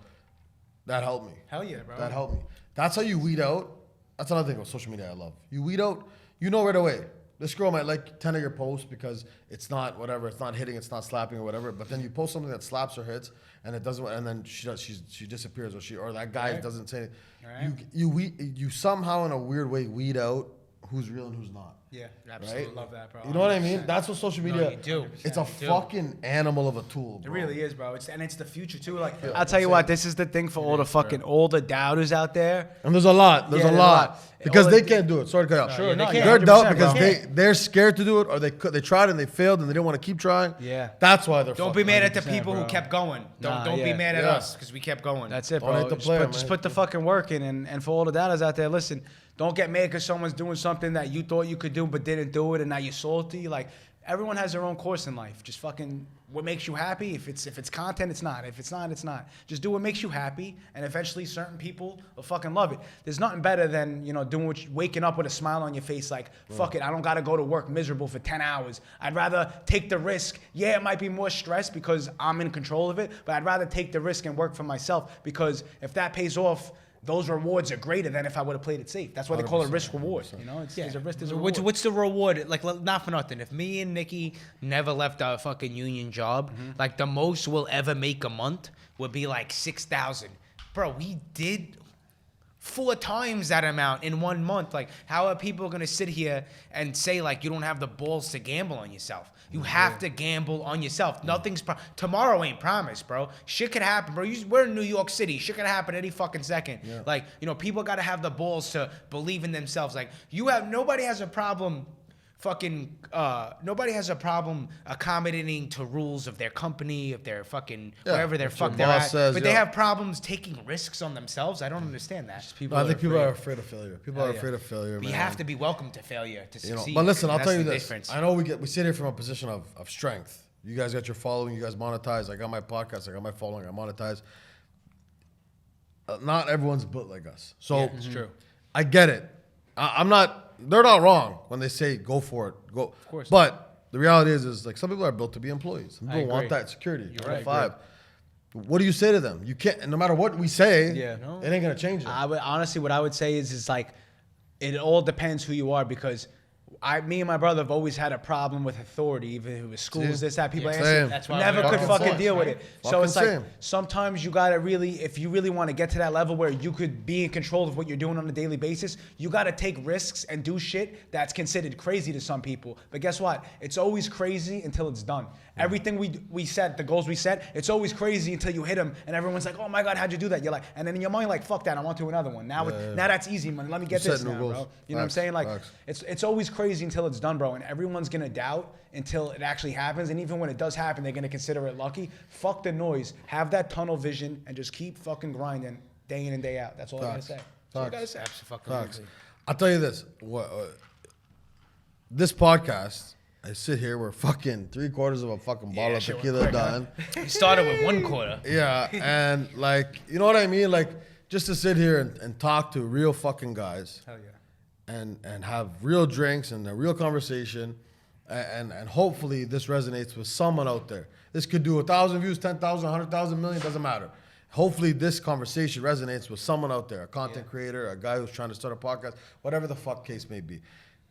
[SPEAKER 3] that helped me.
[SPEAKER 1] Hell yeah, bro.
[SPEAKER 3] That helped me." That's how you weed out. That's another thing about social media I love. You weed out, you know right away. This girl might like 10 of your posts because it's not whatever, it's not hitting, it's not slapping or whatever. But then you post something that slaps or hits, and it doesn't, and then she disappears, or that guy doesn't say anything.
[SPEAKER 1] Right.
[SPEAKER 3] You somehow in a weird way weed out who's real and who's not.
[SPEAKER 1] Yeah,
[SPEAKER 2] Absolutely.
[SPEAKER 3] Right?
[SPEAKER 1] love that, bro.
[SPEAKER 3] You know what I mean? That's what social media.
[SPEAKER 2] you do.
[SPEAKER 3] It's a
[SPEAKER 2] You do.
[SPEAKER 3] fucking animal of a tool,
[SPEAKER 1] It
[SPEAKER 3] bro.
[SPEAKER 1] really is, bro. It's the future too. Like I'll tell you what, this is the thing for all the doubters out there.
[SPEAKER 3] And there's a lot. There's
[SPEAKER 1] Yeah,
[SPEAKER 3] a
[SPEAKER 1] there's a
[SPEAKER 3] lot.
[SPEAKER 1] lot.
[SPEAKER 3] Because
[SPEAKER 1] All
[SPEAKER 3] they
[SPEAKER 1] the-
[SPEAKER 3] can't do it. Sorry to cut you off.
[SPEAKER 1] Sure,
[SPEAKER 2] yeah,
[SPEAKER 1] no,
[SPEAKER 2] they
[SPEAKER 1] yeah,
[SPEAKER 3] They're
[SPEAKER 1] 100%,
[SPEAKER 3] dumb because
[SPEAKER 1] bro.
[SPEAKER 3] they're scared to do it, or they tried and they failed and they didn't want to keep trying.
[SPEAKER 1] Yeah.
[SPEAKER 3] That's why they're.
[SPEAKER 2] Don't
[SPEAKER 3] fucking
[SPEAKER 2] be mad at the
[SPEAKER 1] 100%,
[SPEAKER 2] people who
[SPEAKER 1] bro.
[SPEAKER 2] kept going. Don't
[SPEAKER 1] Nah,
[SPEAKER 2] be
[SPEAKER 1] yeah.
[SPEAKER 2] mad at
[SPEAKER 3] Yeah.
[SPEAKER 2] us because we kept going.
[SPEAKER 1] That's it,
[SPEAKER 3] Don't
[SPEAKER 1] bro.
[SPEAKER 3] hate the
[SPEAKER 1] Just
[SPEAKER 3] player,
[SPEAKER 1] just
[SPEAKER 3] man.
[SPEAKER 1] put the fucking work in, and for all the doubters out there, listen. Don't get mad because someone's doing something that you thought you could do but didn't do it, and now you're salty. Like everyone has their own course in life. Just fucking what makes you happy. If it's content, it's not. If it's not, it's not. Just do what makes you happy, and eventually certain people will fucking love it. There's nothing better than doing waking up with a smile on your face, like fuck it, I don't gotta go to work miserable for 10 hours. I'd rather take the risk. Yeah, it might be more stress because I'm in control of it, but I'd rather take the risk and work for myself because if that pays off, those rewards are greater than if I would have played it safe. That's why they call it risk reward. There's a risk, there's a reward.
[SPEAKER 2] What's the reward? Like, not for nothing. If me and Nicky never left our fucking union job, like the most we'll ever make a month would be like 6,000. Bro, we did 4 times that amount in 1 month. Like, how are people gonna sit here and say like you don't have the balls to gamble on yourself? You have to gamble on yourself. Nothing's tomorrow ain't promised, bro. Shit could happen, bro. We're in New York City. Shit could happen any fucking second.
[SPEAKER 3] Yeah.
[SPEAKER 2] Like, people gotta have the balls to believe in themselves. Like, nobody has a problem. Nobody has a problem accommodating to rules of their company, of their fucking wherever they're
[SPEAKER 3] what your
[SPEAKER 2] fuck they're
[SPEAKER 3] boss
[SPEAKER 2] at.
[SPEAKER 3] says,
[SPEAKER 2] but they
[SPEAKER 3] yeah.
[SPEAKER 2] have problems taking risks on themselves. I don't understand that.
[SPEAKER 3] I think people are afraid of failure. People are
[SPEAKER 1] yeah.
[SPEAKER 3] afraid of failure.
[SPEAKER 2] But you
[SPEAKER 3] man.
[SPEAKER 2] have to be welcome to failure to succeed.
[SPEAKER 3] But listen, I'll
[SPEAKER 2] That's
[SPEAKER 3] tell you
[SPEAKER 2] the
[SPEAKER 3] this.
[SPEAKER 2] difference.
[SPEAKER 3] I know we sit here from a position of strength. You guys got your following. You guys monetize. I got my podcast. I got my following. I monetize. Not everyone's built like us. So
[SPEAKER 2] it's true.
[SPEAKER 3] I get it. I'm not. They're not wrong when they say go for it. Go. Of
[SPEAKER 1] course.
[SPEAKER 3] But the reality is like some people are built to be employees. Some
[SPEAKER 1] I
[SPEAKER 3] people want
[SPEAKER 1] agree.
[SPEAKER 3] that security.
[SPEAKER 1] You're right.
[SPEAKER 3] 5. What do you say to them? You can't. And no matter what we say,
[SPEAKER 1] Yeah.
[SPEAKER 3] it ain't gonna change it.
[SPEAKER 1] I would honestly, what I would say is like, it all depends who you are because me and my brother have always had a problem with authority, even if it was schools,
[SPEAKER 3] See?
[SPEAKER 1] this, that. People
[SPEAKER 3] Yeah.
[SPEAKER 1] answer,
[SPEAKER 3] Same.
[SPEAKER 2] That's why
[SPEAKER 1] never
[SPEAKER 2] we're
[SPEAKER 1] could
[SPEAKER 3] fucking
[SPEAKER 1] fucking
[SPEAKER 3] sucks,
[SPEAKER 1] deal with
[SPEAKER 3] right?
[SPEAKER 1] it. So
[SPEAKER 3] Fucking
[SPEAKER 1] it's like
[SPEAKER 3] same.
[SPEAKER 1] sometimes you gotta really, if you really want to get to that level where you could be in control of what you're doing on a daily basis, you gotta take risks and do shit that's considered crazy to some people. But guess what? It's always crazy until it's done. Everything we set, the goals we set, it's always crazy until you hit them, and everyone's like, "Oh my God, how'd you do that?" You're like, and then in your mind, like, "Fuck that, I want to do another one." Now, now that's easy, man. Let me get
[SPEAKER 3] You
[SPEAKER 1] this
[SPEAKER 3] set new
[SPEAKER 1] now,
[SPEAKER 3] goals.
[SPEAKER 1] bro. You know what I'm
[SPEAKER 3] Facts,
[SPEAKER 1] saying? Like,
[SPEAKER 3] facts.
[SPEAKER 1] it's always crazy until it's done, bro. And everyone's gonna doubt until it actually happens. And even when it does happen, they're gonna consider it lucky. Fuck the noise. Have that tunnel vision and just keep fucking grinding day in and day out. That's all I gotta
[SPEAKER 3] Facts.
[SPEAKER 1] say. That's all I gotta
[SPEAKER 3] Facts.
[SPEAKER 1] say.
[SPEAKER 3] Facts. I'll tell you this. This podcast, I sit here, we're fucking 3/4 of a fucking bottle of
[SPEAKER 1] shit went
[SPEAKER 3] tequila
[SPEAKER 1] quick,
[SPEAKER 3] done.
[SPEAKER 2] We started with 1/4.
[SPEAKER 3] Yeah, and like, you know what I mean? Like, just to sit here and talk to real fucking guys
[SPEAKER 1] Hell yeah.
[SPEAKER 3] and have real drinks and a real conversation, and hopefully this resonates with someone out there. This could do 1,000 views, 10,000, 100,000, million, doesn't matter. Hopefully this conversation resonates with someone out there, a content creator, a guy who's trying to start a podcast, whatever the fuck case may be.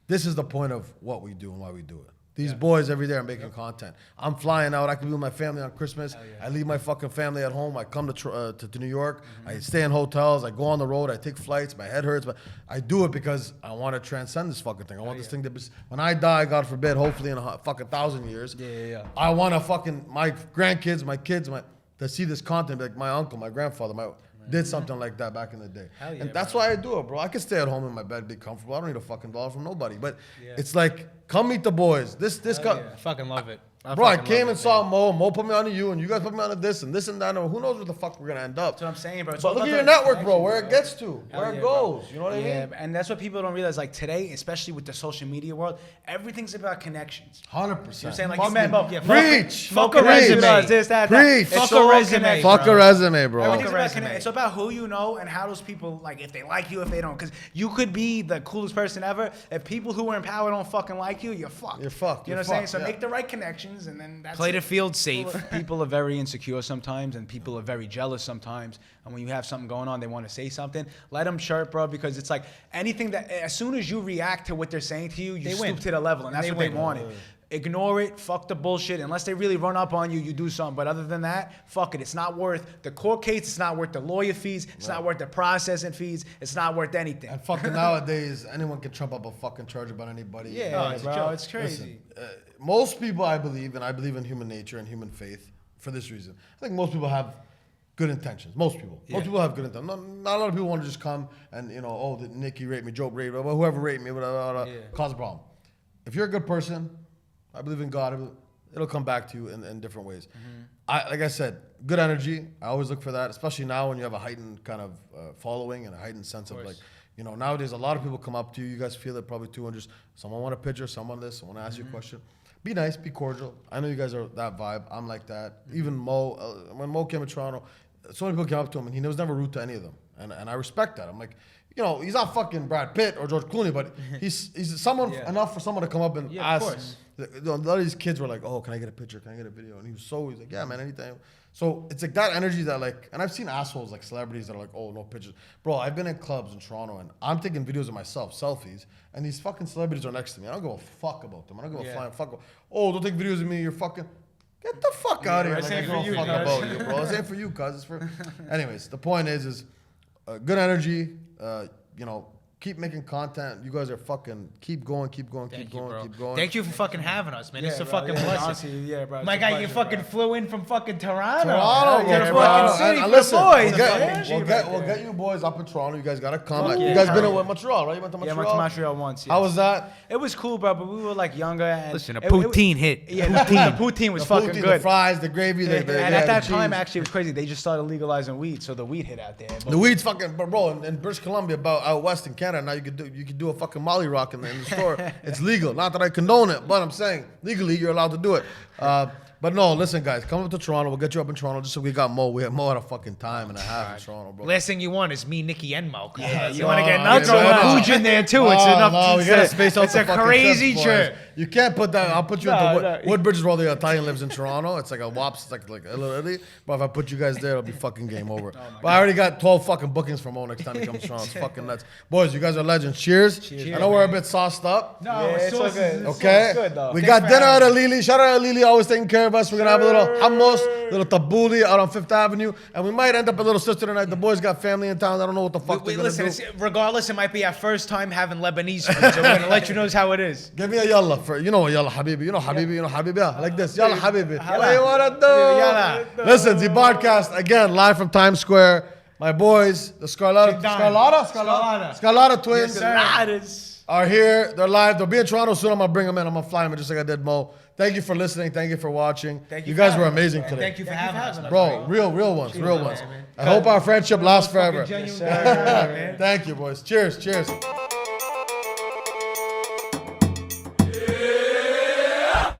[SPEAKER 3] This is the point of what we do and why we do it. These boys every day are making content. I'm flying out. I can be with my family on Christmas. I leave my fucking family at home. I come to New York. I stay in hotels. I go on the road. I take flights. My head hurts, but I do it because I want to transcend this fucking thing. I want this thing to be. When I die, God forbid, hopefully in a fucking 1,000 years, I want to fucking my grandkids, my kids, to see this content. Like my uncle, my grandfather, did something like that back in the day.
[SPEAKER 1] Hell yeah,
[SPEAKER 3] and that's why I do it, bro. I can stay at home in my bed, be comfortable. I don't need a fucking dollar from nobody. But it's like, come meet the boys. This guy.
[SPEAKER 2] I fucking love it.
[SPEAKER 3] Bro, I came and saw Mo. Mo put me on to you, and you guys put me on to this and that. And who knows where the fuck we're gonna end up?
[SPEAKER 1] That's what I'm saying, bro. It's
[SPEAKER 3] But
[SPEAKER 1] all
[SPEAKER 3] look at
[SPEAKER 1] about
[SPEAKER 3] your
[SPEAKER 1] the
[SPEAKER 3] network, bro.
[SPEAKER 1] connection,
[SPEAKER 3] Where it gets to, where it
[SPEAKER 1] yeah,
[SPEAKER 3] goes.
[SPEAKER 1] bro.
[SPEAKER 3] You know what I mean?
[SPEAKER 1] Yeah, and that's what people don't realize. Like today, especially with the social media world, everything's about connections.
[SPEAKER 3] 100%.
[SPEAKER 1] You know what I'm saying? Like you met Mo.
[SPEAKER 3] Preach.
[SPEAKER 1] Fuck a
[SPEAKER 3] Preach.
[SPEAKER 1] resume. This, that,
[SPEAKER 3] Preach.
[SPEAKER 1] It's
[SPEAKER 2] Fuck a
[SPEAKER 1] all
[SPEAKER 2] resume.
[SPEAKER 1] connections,
[SPEAKER 3] Fuck
[SPEAKER 1] bro.
[SPEAKER 3] a resume, bro.
[SPEAKER 1] Everything's about
[SPEAKER 2] resume.
[SPEAKER 1] It's about who you know and how those people, like, if they like you, if they don't. Because you could be the coolest person ever. If people who are in power don't fucking like you, you're fucked.
[SPEAKER 3] You're fucked.
[SPEAKER 1] You know
[SPEAKER 3] You're
[SPEAKER 1] what I'm saying?
[SPEAKER 3] fucked,
[SPEAKER 1] So
[SPEAKER 3] yeah.
[SPEAKER 1] make the right connections, and then that's
[SPEAKER 2] Play
[SPEAKER 1] it.
[SPEAKER 2] the field safe.
[SPEAKER 1] People are very insecure sometimes, and people are very jealous sometimes. And when you have something going on, they want to say something. Let them chirp, bro, because it's like anything that, as soon as you react to what they're saying to you, you
[SPEAKER 2] They
[SPEAKER 1] stoop
[SPEAKER 2] win.
[SPEAKER 1] to the level, and that's
[SPEAKER 2] They
[SPEAKER 1] what they
[SPEAKER 2] win.
[SPEAKER 1] wanted. ignore it. Fuck the bullshit. Unless they really run up on you, you do something. But other than that, fuck it. It's not worth the court case. It's not worth the lawyer fees. It's not worth the processing fees. It's not worth anything.
[SPEAKER 3] And fucking nowadays, anyone can trump up a fucking charge about anybody.
[SPEAKER 1] Yeah,
[SPEAKER 2] it's a
[SPEAKER 1] bro,
[SPEAKER 2] joke.
[SPEAKER 1] it's crazy.
[SPEAKER 3] Listen, most people, I believe, and I believe in human nature and human faith for this reason. I think most people have good intentions. Most people.
[SPEAKER 1] Yeah.
[SPEAKER 3] Most people have good intentions. Not a lot of people want to just come and, did Nicky rape me, Joe rape me, whoever raped me, cause a problem. If you're a good person, I believe in God, it'll come back to you in different ways. Like I said, good energy. I always look for that, especially now when you have a heightened kind of following and a heightened sense of like, nowadays a lot of people come up to you. You guys feel it probably too, and just someone want a picture, someone this, someone ask you a question. Be nice, be cordial. I know you guys are that vibe. I'm like that. Even Mo, when Mo came to Toronto, so many people came up to him, and he was never rude to any of them. And I respect that. I'm like, he's not fucking Brad Pitt or George Clooney, but he's someone enough for someone to come up and ask.
[SPEAKER 1] Of course.
[SPEAKER 3] A lot of these kids were like, oh, can I get a picture? Can I get a video? And he's like, yeah, man, anytime. So it's like that energy that like, and I've seen assholes like celebrities that are like, oh, no pictures. Bro, I've been in clubs in Toronto and I'm taking videos of myself, selfies, and these fucking celebrities are next to me. I don't give a fuck about them. I don't give a flying fuck. Oh, don't take videos of me. You're fucking. Get the fuck out of here.
[SPEAKER 1] This ain't
[SPEAKER 3] I
[SPEAKER 1] for you,
[SPEAKER 3] fuck
[SPEAKER 1] cuz.
[SPEAKER 3] about you, bro. This ain't for you, cuz. It's for. Anyways, the point is good energy. Keep making content. You guys are fucking keep going.
[SPEAKER 2] Thank you, bro.
[SPEAKER 3] Keep going.
[SPEAKER 2] Thank you for fucking having us, man. It's a fucking
[SPEAKER 1] blessing.
[SPEAKER 2] blessing.
[SPEAKER 1] Bro.
[SPEAKER 2] My guy, you fucking flew in from fucking Toronto.
[SPEAKER 3] Toronto,
[SPEAKER 2] to the
[SPEAKER 3] bro.
[SPEAKER 2] fucking city
[SPEAKER 3] And
[SPEAKER 2] for
[SPEAKER 3] listen,
[SPEAKER 2] the boys,
[SPEAKER 3] we'll
[SPEAKER 2] man.
[SPEAKER 3] get you boys up in Toronto. You guys gotta come.
[SPEAKER 1] Fuck
[SPEAKER 3] You
[SPEAKER 1] yeah.
[SPEAKER 3] guys been in Montreal, right? You went to
[SPEAKER 1] Yeah, I
[SPEAKER 3] Montreal.
[SPEAKER 1] went to Montreal once.
[SPEAKER 3] How was that?
[SPEAKER 1] It was cool, bro, but we were like younger. And
[SPEAKER 2] Listen, a poutine hit.
[SPEAKER 1] Yeah, the poutine was
[SPEAKER 3] The
[SPEAKER 1] fucking
[SPEAKER 3] poutine,
[SPEAKER 1] good.
[SPEAKER 3] the fries, the gravy,
[SPEAKER 1] and
[SPEAKER 3] the
[SPEAKER 1] at that
[SPEAKER 3] the
[SPEAKER 1] time,
[SPEAKER 3] cheese.
[SPEAKER 1] actually, it was crazy. They just started legalizing weed, so the weed hit out there.
[SPEAKER 3] The weed's fucking, bro. In British Columbia, out west in Canada, now you could do a fucking Molly rock in the store. It's legal. Not that I condone it, but I'm saying legally you're allowed to do it. But no, listen, guys, come up to Toronto. We'll get you up in Toronto. Just so we got Mo. We had Mo had a fucking time and a half in Toronto, bro.
[SPEAKER 2] Last thing you want is me, Nicky, and Mo.
[SPEAKER 1] Yeah,
[SPEAKER 2] you want to get nuts?
[SPEAKER 3] no,
[SPEAKER 2] Or
[SPEAKER 3] no.
[SPEAKER 2] Fuji in there too. It's enough.
[SPEAKER 3] No, we gotta space out
[SPEAKER 2] It's
[SPEAKER 3] the
[SPEAKER 2] a
[SPEAKER 3] fucking
[SPEAKER 2] crazy
[SPEAKER 3] trips,
[SPEAKER 2] trip.
[SPEAKER 3] boys. You can't put that. I'll put you
[SPEAKER 1] No,
[SPEAKER 3] into
[SPEAKER 1] no.
[SPEAKER 3] Woodbridge is where the Italian lives in Toronto. It's like a WAPS, it's like a little Italy. But if I put you guys there, it'll be fucking game over. But I already got 12 fucking bookings for Mo next time he comes to Toronto. It's fucking nuts. Boys, you guys are legends. Cheers. I know we're a bit sauced up.
[SPEAKER 1] No, it's all good.
[SPEAKER 3] Okay,
[SPEAKER 1] good, though.
[SPEAKER 3] we
[SPEAKER 1] Thanks
[SPEAKER 3] got
[SPEAKER 1] for
[SPEAKER 3] dinner
[SPEAKER 1] having
[SPEAKER 3] at Alili. Shout out to Alili, always taking care of us. We're gonna have a little hummus, little tabbouleh out on 5th Avenue, and we might end up a little sister tonight. The boys got family in town. I don't know what the fuck they're gonna
[SPEAKER 2] Listen,
[SPEAKER 3] do.
[SPEAKER 2] regardless, it might be our first time having Lebanese food, so we're gonna let you know how it is.
[SPEAKER 3] Give me a yalla for yalla habibi. You know habibi, yeah, like this. Yalla habibi.
[SPEAKER 1] Yalla.
[SPEAKER 3] What you wanna do?
[SPEAKER 2] Yalla.
[SPEAKER 3] Listen, the podcast again live from Times Square. My boys, the Scarlotta twins. Are here. They're live. They'll be in Toronto soon. I'm gonna bring them in. I'm gonna fly them in just like I did Mo. Thank you for listening. Thank you for watching. You guys were amazing today.
[SPEAKER 2] Thank you for having us,
[SPEAKER 3] Bro, real ones. I hope our friendship lasts forever.
[SPEAKER 2] Genuine guy, man.
[SPEAKER 3] Thank you, boys. Cheers.